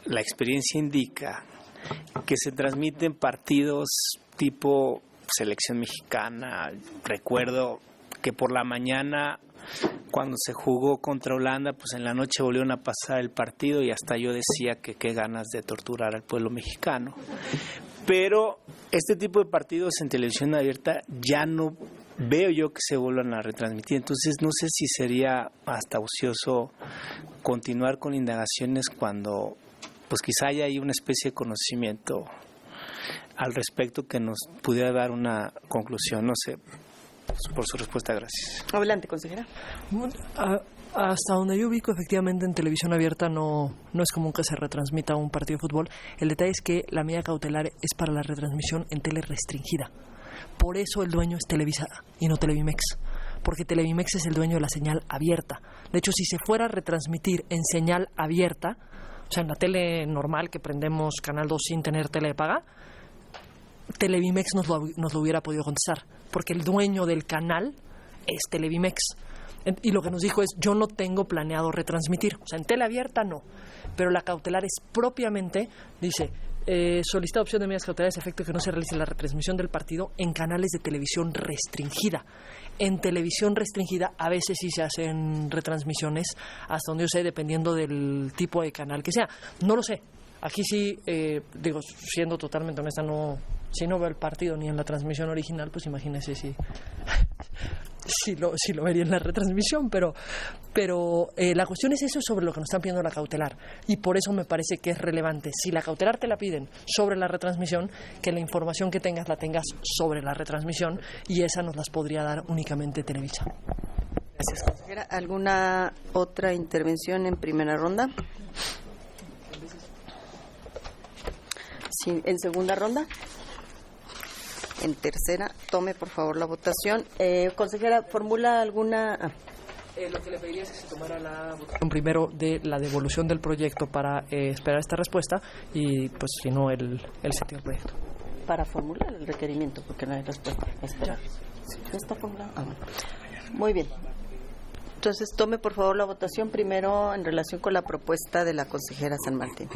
la experiencia indica que se transmiten partidos tipo selección mexicana. Recuerdo que por la mañana, cuando se jugó contra Holanda, pues en la noche volvieron a pasar el partido y hasta yo decía que qué ganas de torturar al pueblo mexicano. Pero este tipo de partidos en televisión abierta ya no veo yo que se vuelvan a retransmitir. Entonces no sé si sería hasta ocioso continuar con indagaciones cuando pues quizá haya ahí una especie de conocimiento al respecto que nos pudiera dar una conclusión. No sé, por su respuesta, gracias. Adelante, consejera. Hasta donde yo ubico, efectivamente en televisión abierta no es común que se retransmita un partido de fútbol. El detalle es que la medida cautelar es para la retransmisión en tele restringida. Por eso el dueño es Televisa y no Televimex, porque Televimex es el dueño de la señal abierta. De hecho, si se fuera a retransmitir en señal abierta, o sea, en la tele normal que prendemos Canal 2 sin tener tele de paga, Televimex nos lo hubiera podido contestar, porque el dueño del canal es Televimex. Y lo que nos dijo es, yo no tengo planeado retransmitir. O sea, en tele abierta no, pero la cautelar es propiamente, dice, solicita opción de medidas cautelares a efecto que no se realice la retransmisión del partido en canales de televisión restringida. En televisión restringida a veces sí se hacen retransmisiones, hasta donde yo sé, dependiendo del tipo de canal que sea. No lo sé. Aquí sí, digo, siendo totalmente honesta, si no veo el partido ni en la transmisión original, pues imagínese si lo vería en la retransmisión, pero la cuestión es eso, sobre lo que nos están pidiendo la cautelar, y por eso me parece que es relevante, si la cautelar te la piden sobre la retransmisión, que la información que tengas la tengas sobre la retransmisión, y esa nos las podría dar únicamente Televisa. Gracias, consejera. ¿Alguna otra intervención en primera ronda? Sí, en segunda ronda. En tercera, tome por favor la votación. Consejera, ¿formula alguna...? Lo que le pediría es que se tomara la votación primero de la devolución del proyecto para esperar esta respuesta y, pues, si no, el sentido del proyecto. Para formular el requerimiento, porque no hay respuesta. Esperar. ¿Ya está formulado? Bueno. Muy bien. Entonces, tome por favor la votación primero en relación con la propuesta de la consejera San Martín.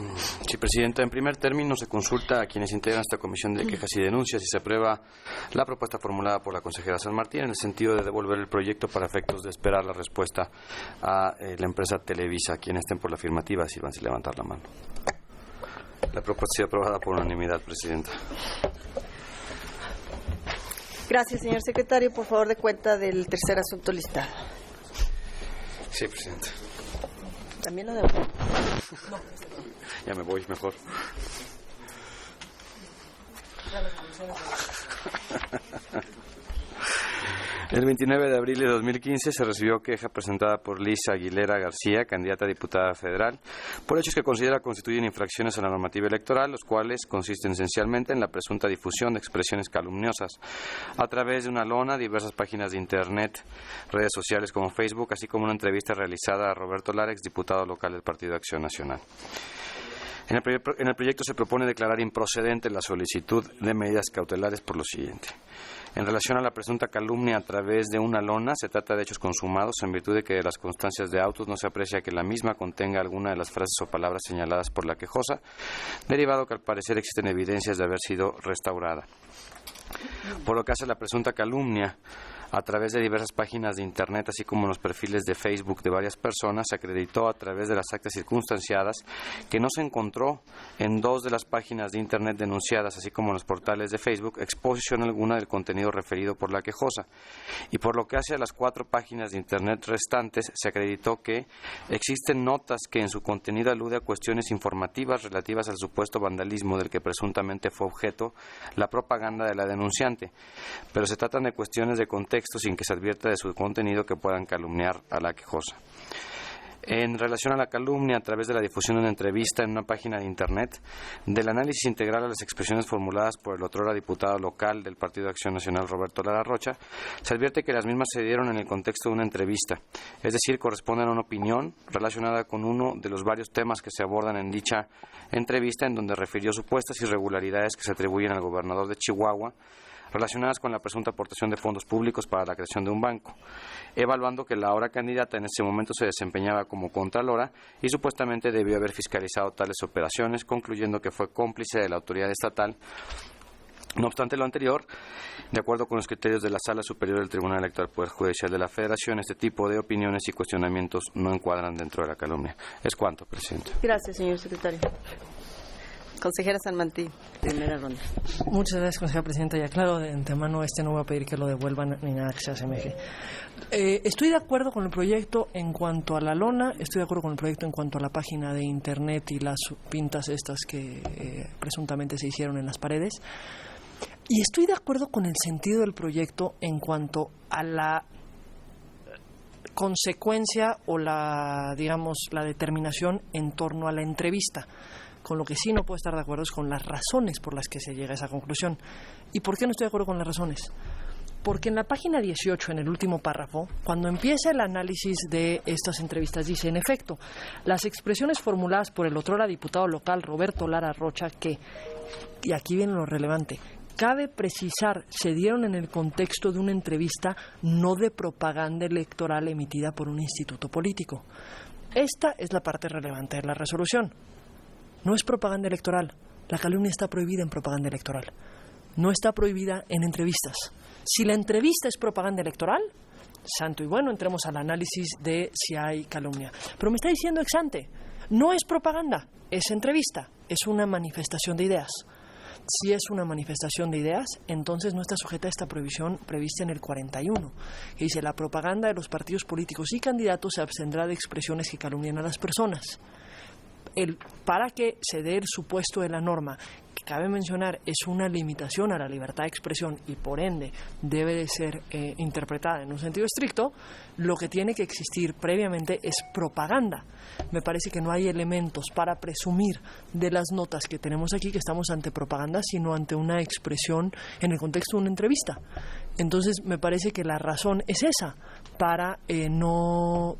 Sí, Presidenta. En primer término, se consulta a quienes integran esta comisión de quejas y denuncias y se aprueba la propuesta formulada por la consejera San Martín en el sentido de devolver el proyecto para efectos de esperar la respuesta a la empresa Televisa. Quienes estén por la afirmativa, sírvanse levantar la mano. La propuesta ha sido aprobada por unanimidad, Presidenta. Gracias, señor secretario. Por favor, de cuenta del tercer asunto listado. Sí, Presidenta. ¿También lo debo? No. Ya me voy mejor. El 29 de abril de 2015 se recibió queja presentada por Liz Aguilera García, candidata a diputada federal, por hechos que considera constituyen infracciones a la normativa electoral, los cuales consisten esencialmente en la presunta difusión de expresiones calumniosas a través de una lona, diversas páginas de Internet, redes sociales como Facebook, así como una entrevista realizada a Roberto Lara, exdiputado local del Partido Acción Nacional. En el proyecto se propone declarar improcedente la solicitud de medidas cautelares por lo siguiente. En relación a la presunta calumnia a través de una lona, se trata de hechos consumados en virtud de que de las constancias de autos no se aprecia que la misma contenga alguna de las frases o palabras señaladas por la quejosa, derivado que al parecer existen evidencias de haber sido restaurada. Por lo que hace a la presunta calumnia, a través de diversas páginas de Internet, así como en los perfiles de Facebook de varias personas, se acreditó a través de las actas circunstanciadas que no se encontró en 2 de las páginas de Internet denunciadas, así como en los portales de Facebook, exposición alguna del contenido referido por la quejosa. Y por lo que hace a las 4 páginas de Internet restantes, se acreditó que existen notas que en su contenido alude a cuestiones informativas relativas al supuesto vandalismo del que presuntamente fue objeto la propaganda de la denunciante, pero se tratan de cuestiones de contexto sin que se advierta de su contenido que puedan calumniar a la quejosa. En relación a la calumnia a través de la difusión de una entrevista en una página de Internet, del análisis integral a las expresiones formuladas por el otrora diputado local del Partido de Acción Nacional, Roberto Lara Rocha, se advierte que las mismas se dieron en el contexto de una entrevista, es decir, corresponden a una opinión relacionada con uno de los varios temas que se abordan en dicha entrevista, en donde refirió supuestas irregularidades que se atribuyen al gobernador de Chihuahua, relacionadas con la presunta aportación de fondos públicos para la creación de un banco, evaluando que la ahora candidata en ese momento se desempeñaba como contralora y supuestamente debió haber fiscalizado tales operaciones, concluyendo que fue cómplice de la autoridad estatal. No obstante lo anterior, de acuerdo con los criterios de la Sala Superior del Tribunal Electoral Poder Judicial de la Federación, este tipo de opiniones y cuestionamientos no encuadran dentro de la calumnia. Es cuanto, presidente. Gracias, señor secretario. Consejera San Martín, primera ronda. Muchas gracias, consejera presidenta. Y aclaro de antemano, no voy a pedir que lo devuelvan ni nada que se asemeje. Estoy de acuerdo con el proyecto en cuanto a la lona, estoy de acuerdo con el proyecto en cuanto a la página de Internet y las pintas estas que presuntamente se hicieron en las paredes. Y estoy de acuerdo con el sentido del proyecto en cuanto a la consecuencia o la determinación en torno a la entrevista. Con lo que sí no puedo estar de acuerdo es con las razones por las que se llega a esa conclusión. ¿Y por qué no estoy de acuerdo con las razones? Porque en la página 18, en el último párrafo, cuando empieza el análisis de estas entrevistas, dice, en efecto, las expresiones formuladas por el otrora diputado local Roberto Lara Rocha, que, y aquí viene lo relevante, cabe precisar, se dieron en el contexto de una entrevista, no de propaganda electoral emitida por un instituto político. Esta es la parte relevante de la resolución. No es propaganda electoral. La calumnia está prohibida en propaganda electoral. No está prohibida en entrevistas. Si la entrevista es propaganda electoral, santo y bueno, entremos al análisis de si hay calumnia. Pero me está diciendo ex ante, no es propaganda, es entrevista, es una manifestación de ideas. Si es una manifestación de ideas, entonces no está sujeta a esta prohibición prevista en el 41, que dice, la propaganda de los partidos políticos y candidatos se abstendrá de expresiones que calumnien a las personas. Para que se dé el supuesto de la norma, que cabe mencionar es una limitación a la libertad de expresión y por ende debe de ser interpretada en un sentido estricto, lo que tiene que existir previamente es propaganda. Me parece que no hay elementos para presumir de las notas que tenemos aquí que estamos ante propaganda, sino ante una expresión en el contexto de una entrevista. Entonces me parece que la razón es esa, para no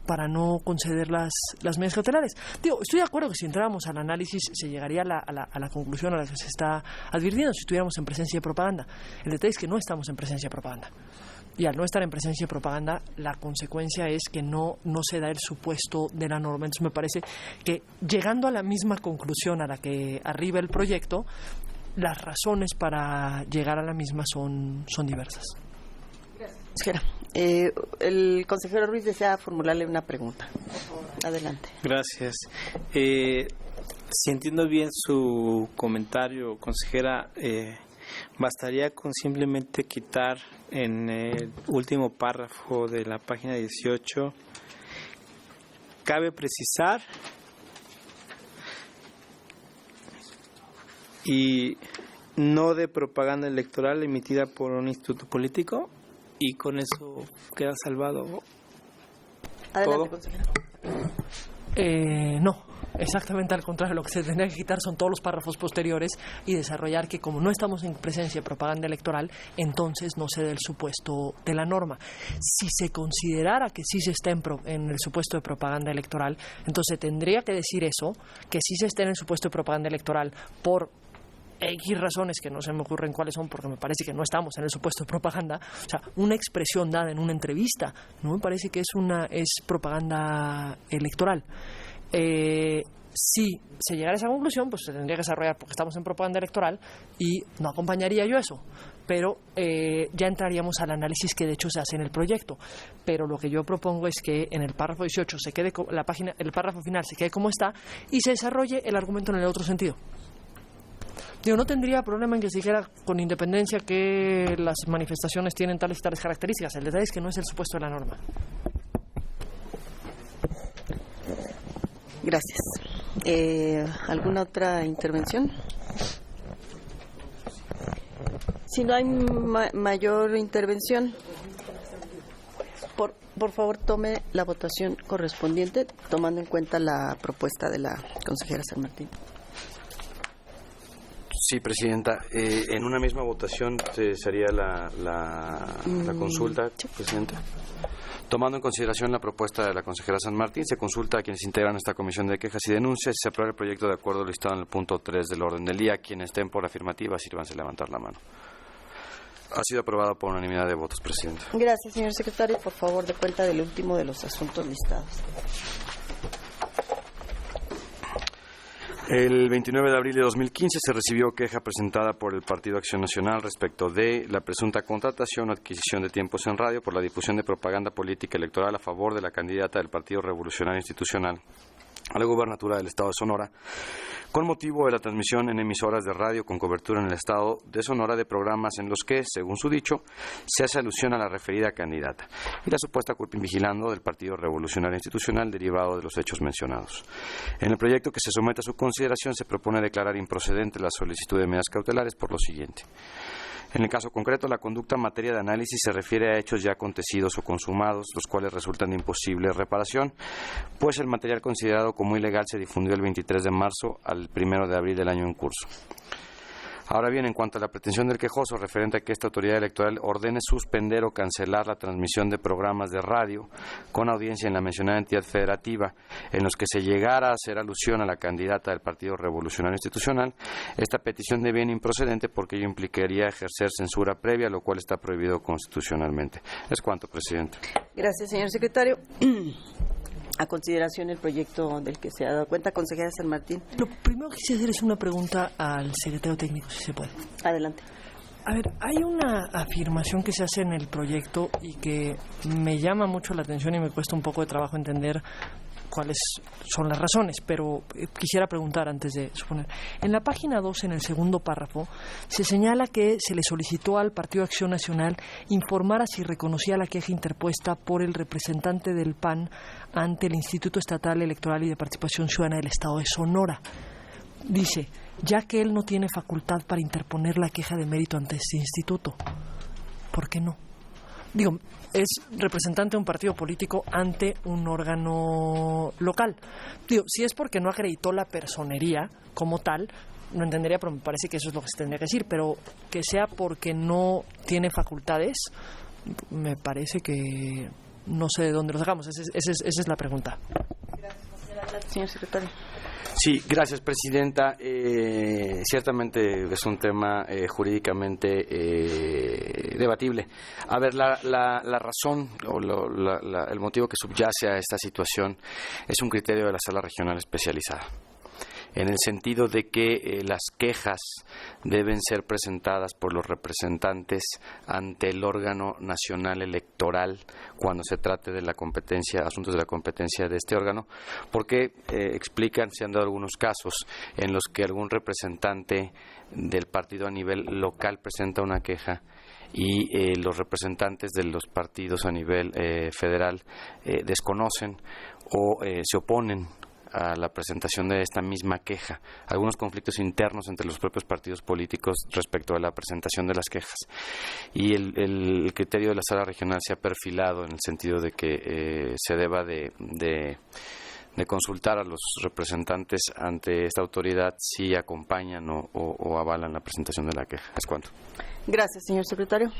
conceder las medidas cautelares. Estoy de acuerdo que si entráramos al análisis se llegaría a la conclusión a la que se está advirtiendo si estuviéramos en presencia de propaganda. El detalle es que no estamos en presencia de propaganda. Y al no estar en presencia de propaganda, la consecuencia es que no se da el supuesto de la norma. Entonces me parece que llegando a la misma conclusión a la que arriba el proyecto, las razones para llegar a la misma son diversas. Gracias. El consejero Ruiz desea formularle una pregunta. Adelante. Gracias. Si entiendo bien su comentario, consejera, bastaría con simplemente quitar en el último párrafo de la página 18, cabe precisar y no de propaganda electoral emitida por un instituto político, y con eso queda salvado. Adelante, todo. consejero. No, exactamente al contrario. Lo que se tendría que quitar son todos los párrafos posteriores y desarrollar que como no estamos en presencia de propaganda electoral, entonces no se dé el supuesto de la norma. Si se considerara que sí se está en el supuesto de propaganda electoral, entonces tendría que decir eso, que sí se está en el supuesto de propaganda electoral por X razones que no se me ocurren cuáles son, porque me parece que no estamos en el supuesto de propaganda. O sea, una expresión dada en una entrevista no me parece que es propaganda electoral. Si se llegara a esa conclusión, pues se tendría que desarrollar porque estamos en propaganda electoral y no acompañaría yo eso. Pero ya entraríamos al análisis que de hecho se hace en el proyecto. Pero lo que yo propongo es que en el párrafo 18 se quede el párrafo final se quede como está y se desarrolle el argumento en el otro sentido. Yo no tendría problema en que se dijera con independencia que las manifestaciones tienen tales y tales características. El detalle es que no es el supuesto de la norma. Gracias. ¿Alguna otra intervención? Si no hay mayor intervención, por favor tome la votación correspondiente, tomando en cuenta la propuesta de la consejera San Martín. Sí, Presidenta. En una misma votación sería la consulta, Presidenta. Tomando en consideración la propuesta de la consejera San Martín, se consulta a quienes integran esta comisión de quejas y denuncias y se aprueba el proyecto de acuerdo listado en el punto 3 del orden del día. Quienes estén por afirmativa, sírvanse a levantar la mano. Ha sido aprobado por unanimidad de votos, Presidenta. Gracias, señor secretario. Por favor, de cuenta del último de los asuntos listados. El 29 de abril de 2015 se recibió queja presentada por el Partido Acción Nacional respecto de la presunta contratación o adquisición de tiempos en radio por la difusión de propaganda política electoral a favor de la candidata del Partido Revolucionario Institucional a la gubernatura del Estado de Sonora, con motivo de la transmisión en emisoras de radio con cobertura en el Estado de Sonora de programas en los que, según su dicho, se hace alusión a la referida candidata y la supuesta culpa invigilando del Partido Revolucionario Institucional derivado de los hechos mencionados. En el proyecto que se somete a su consideración se propone declarar improcedente la solicitud de medidas cautelares por lo siguiente. En el caso concreto, la conducta en materia de análisis se refiere a hechos ya acontecidos o consumados, los cuales resultan de imposible reparación, pues el material considerado como ilegal se difundió el 23 de marzo al 1 de abril del año en curso. Ahora bien, en cuanto a la pretensión del quejoso referente a que esta autoridad electoral ordene suspender o cancelar la transmisión de programas de radio con audiencia en la mencionada entidad federativa en los que se llegara a hacer alusión a la candidata del Partido Revolucionario Institucional, esta petición de bien improcedente porque ello implicaría ejercer censura previa, lo cual está prohibido constitucionalmente. Es cuanto, Presidente. Gracias, señor secretario. A consideración el proyecto del que se ha dado cuenta, consejera San Martín. Lo primero que quisiera hacer es una pregunta al secretario técnico, si se puede. Adelante. A ver, hay una afirmación que se hace en el proyecto y que me llama mucho la atención y me cuesta un poco de trabajo entender cuáles son las razones, pero quisiera preguntar antes de suponer. En la página 2, en el segundo párrafo, se señala que se le solicitó al Partido Acción Nacional informar si reconocía la queja interpuesta por el representante del PAN ante el Instituto Estatal Electoral y de Participación Ciudadana del Estado de Sonora. Dice, ya que él no tiene facultad para interponer la queja de mérito ante este instituto. ¿Por qué no? Digo, es representante de un partido político ante un órgano local. Digo, si es porque no acreditó la personería como tal, no entendería, pero me parece que eso es lo que se tendría que decir. Pero que sea porque no tiene facultades, me parece que no sé de dónde lo sacamos. Esa es la pregunta. Gracias, señor secretario. Sí, gracias, Presidenta. Ciertamente es un tema jurídicamente debatible. A ver, la razón o el motivo que subyace a esta situación es un criterio de la Sala Regional Especializada, en el sentido de que las quejas deben ser presentadas por los representantes ante el órgano nacional electoral cuando se trate de la competencia, asuntos de la competencia de este órgano, porque explican, se han dado algunos casos en los que algún representante del partido a nivel local presenta una queja y los representantes de los partidos a nivel federal desconocen o se oponen a la presentación de esta misma queja, algunos conflictos internos entre los propios partidos políticos respecto a la presentación de las quejas. Y el criterio de la sala regional se ha perfilado en el sentido de que se deba de consultar a los representantes ante esta autoridad si acompañan o avalan la presentación de la queja. Es cuanto. Gracias, señor secretario.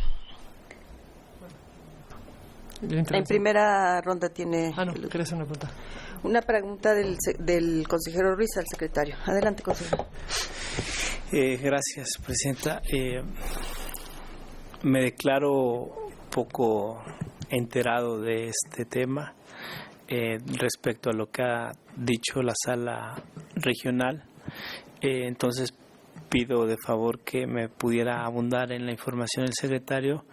En primera ronda tiene... quería hacer una pregunta. Una pregunta del consejero Ruiz al secretario. Adelante, consejero. Gracias, presidenta. Me declaro poco enterado de este tema respecto a lo que ha dicho la sala regional. Entonces pido de favor que me pudiera abundar en la información del secretario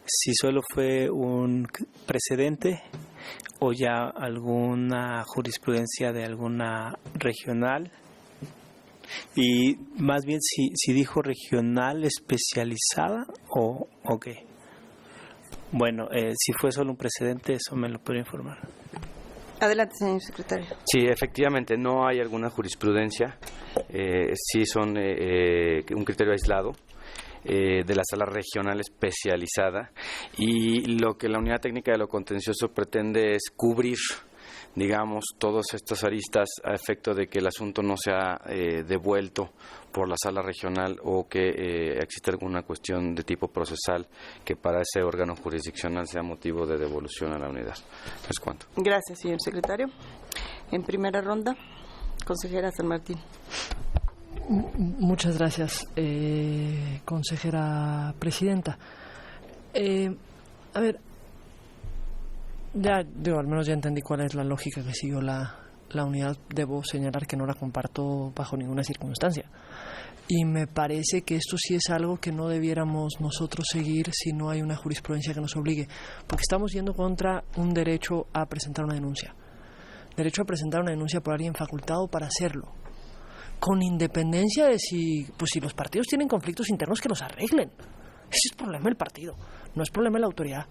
si solo fue un precedente o ya alguna jurisprudencia de alguna regional, y más bien si dijo regional especializada o qué. Bueno, si fue solo un precedente, eso me lo puede informar. Adelante, señor secretario. Sí, efectivamente, no hay alguna jurisprudencia. Sí son un criterio aislado de la sala regional especializada, y lo que la unidad técnica de lo contencioso pretende es cubrir, digamos, todas estas aristas a efecto de que el asunto no sea devuelto por la sala regional o que exista alguna cuestión de tipo procesal que para ese órgano jurisdiccional sea motivo de devolución a la unidad. Es cuanto. Gracias, señor secretario. En primera ronda, consejera San Martín. Muchas gracias, consejera presidenta. A ver, al menos ya entendí cuál es la lógica que siguió la unidad. Debo señalar que no la comparto bajo ninguna circunstancia. Y me parece que esto sí es algo que no debiéramos nosotros seguir si no hay una jurisprudencia que nos obligue, porque estamos yendo contra un derecho a presentar una denuncia. Derecho a presentar una denuncia por alguien facultado para hacerlo, con independencia de si los partidos tienen conflictos internos, que los arreglen. Ese es problema del partido, no es problema de la autoridad.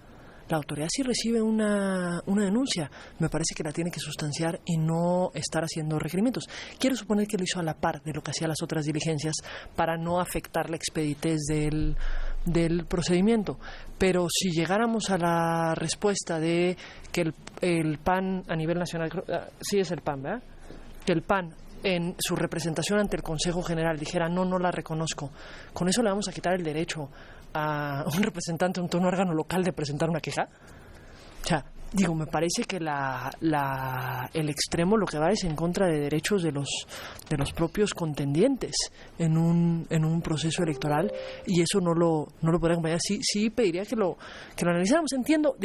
La autoridad, si recibe una denuncia, me parece que la tiene que sustanciar y no estar haciendo requerimientos. Quiero suponer que lo hizo a la par de lo que hacía las otras diligencias para no afectar la expeditez del procedimiento. Pero si llegáramos a la respuesta de que el PAN a nivel nacional, sí es el PAN, ¿verdad? Que el PAN en su representación ante el Consejo General dijera no la reconozco, con eso le vamos a quitar el derecho a un representante de un órgano local de presentar una queja. O sea, me parece que el extremo lo que va es en contra de derechos de los propios contendientes en un proceso electoral, y eso no lo podría acompañar. Sí pediría que lo analizáramos. Entiendo,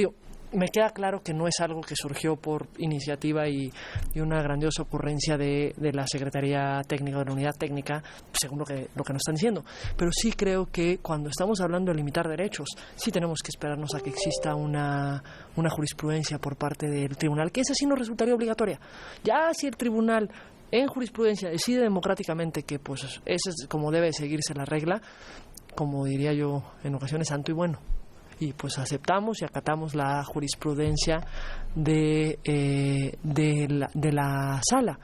me queda claro que no es algo que surgió por iniciativa y una grandiosa ocurrencia de la Secretaría Técnica, de la Unidad Técnica, según lo que nos están diciendo. Pero sí creo que cuando estamos hablando de limitar derechos, sí tenemos que esperarnos a que exista una jurisprudencia por parte del tribunal, que esa sí no resultaría obligatoria. Ya si el tribunal en jurisprudencia decide democráticamente que esa es como debe seguirse la regla, como diría yo en ocasiones, santo y bueno. Y aceptamos y acatamos la jurisprudencia de la sala,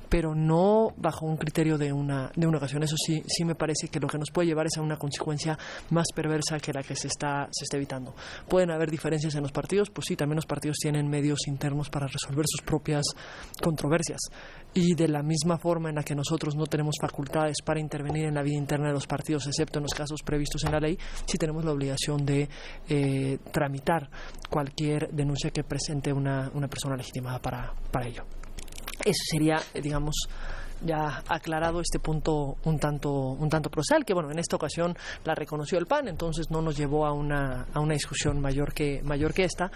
pero no bajo un criterio de una ocasión. Eso sí me parece que lo que nos puede llevar es a una consecuencia más perversa que la que se está evitando. Pueden haber diferencias en los partidos, pues sí, también los partidos tienen medios internos para resolver sus propias controversias. Y de la misma forma en la que nosotros no tenemos facultades para intervenir en la vida interna de los partidos, excepto en los casos previstos en la ley, sí tenemos la obligación de tramitar cualquier denuncia que presente una persona legitimada para ello. Eso sería, ya aclarado este punto un tanto procesal, que en esta ocasión la reconoció el PAN, entonces no nos llevó a una discusión mayor que esta.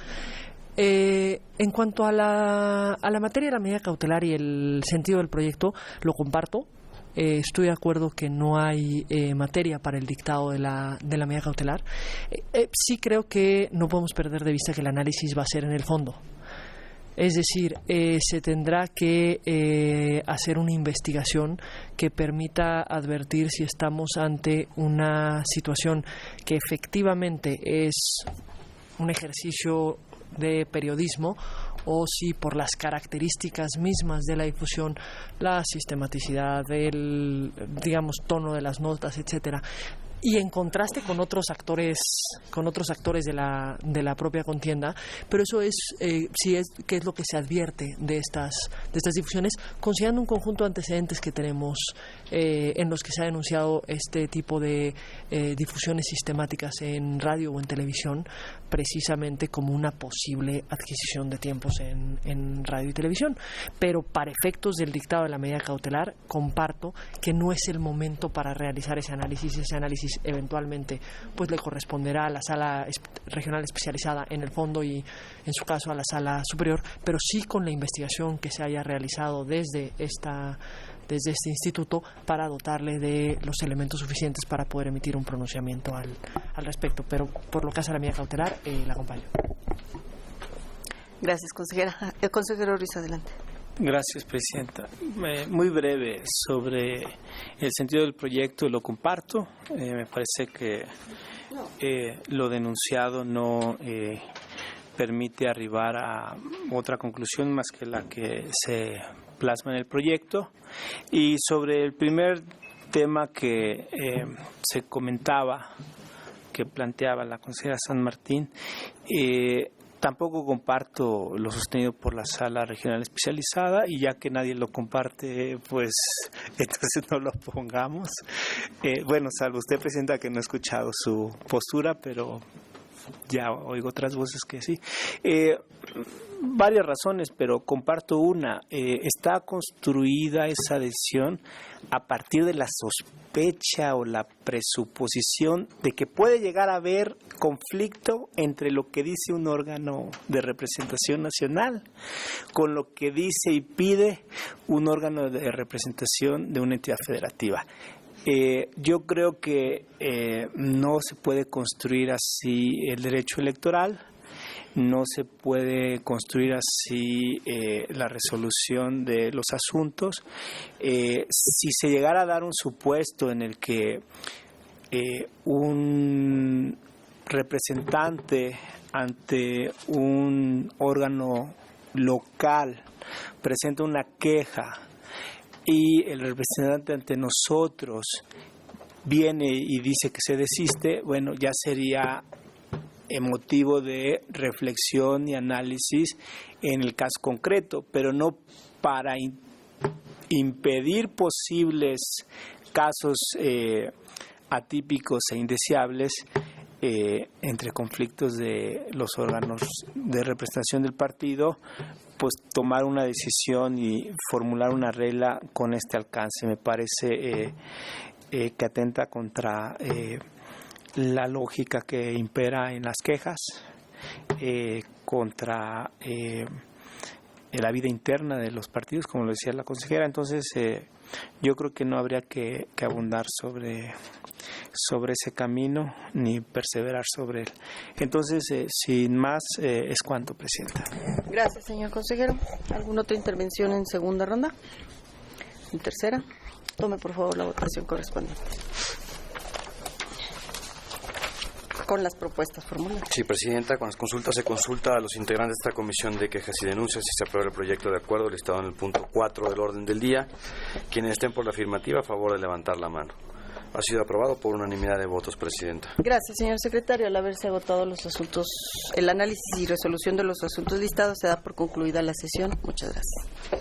En cuanto a la materia de la medida cautelar y el sentido del proyecto, lo comparto. Estoy de acuerdo que no hay materia para el dictado de la medida cautelar. Sí creo que no podemos perder de vista que el análisis va a ser en el fondo. Es decir, se tendrá que hacer una investigación que permita advertir si estamos ante una situación que efectivamente es un ejercicio de periodismo o si por las características mismas de la difusión, la sistematicidad, el, digamos, tono de las notas, etcétera, y en contraste con otros actores de la propia contienda, pero eso es sí es qué es lo que se advierte de estas difusiones, considerando un conjunto de antecedentes que tenemos en los que se ha denunciado este tipo de difusiones sistemáticas en radio o en televisión, precisamente como una posible adquisición de tiempos en radio y televisión. Pero para efectos del dictado de la medida cautelar, comparto que no es el momento para realizar ese análisis eventualmente pues le corresponderá a la sala regional especializada en el fondo y en su caso a la sala superior, pero sí con la investigación que se haya realizado desde este instituto para dotarle de los elementos suficientes para poder emitir un pronunciamiento al respecto. Pero por lo que hace a la medida cautelar, la acompaño. Gracias, consejera. El consejero Ruiz, adelante. Gracias, presidenta. Muy breve sobre el sentido del proyecto, lo comparto. Me parece que lo denunciado no permite arribar a otra conclusión más que la que se plasma en el proyecto. Y sobre el primer tema que se comentaba, que planteaba la consejera San Martín, tampoco comparto lo sostenido por la sala regional especializada, y ya que nadie lo comparte, pues entonces no lo pongamos. Bueno, salvo usted, presidenta, que no he escuchado su postura, pero ya oigo otras voces que sí. Varias razones, pero comparto una. Está construida esa decisión a partir de la sospecha o la presuposición de que puede llegar a haber conflicto entre lo que dice un órgano de representación nacional con lo que dice y pide un órgano de representación de una entidad federativa. Yo creo que no se puede construir así el derecho electoral. No se puede construir así la resolución de los asuntos. Si se llegara a dar un supuesto en el que un representante ante un órgano local presenta una queja y el representante ante nosotros viene y dice que se desiste, bueno, ya sería motivo de reflexión y análisis en el caso concreto, pero no para impedir posibles casos atípicos e indeseables entre conflictos de los órganos de representación del partido, pues tomar una decisión y formular una regla con este alcance. Me parece que atenta contra la lógica que impera en las quejas, contra la vida interna de los partidos, como lo decía la consejera. Entonces yo creo que no habría que abundar sobre ese camino ni perseverar sobre él. Entonces, sin más, es cuanto, presidenta. Gracias, señor consejero. ¿Alguna otra intervención en segunda ronda? En tercera. Tome, por favor, la votación correspondiente. Con las propuestas formuladas. Sí, presidenta, con las consultas se consulta a los integrantes de esta comisión de quejas y denuncias si se aprueba el proyecto de acuerdo listado en el punto 4 del orden del día. Quienes estén por la afirmativa, a favor de levantar la mano. Ha sido aprobado por unanimidad de votos, presidenta. Gracias, señor secretario. Al haberse agotado los asuntos, el análisis y resolución de los asuntos listados, se da por concluida la sesión. Muchas gracias.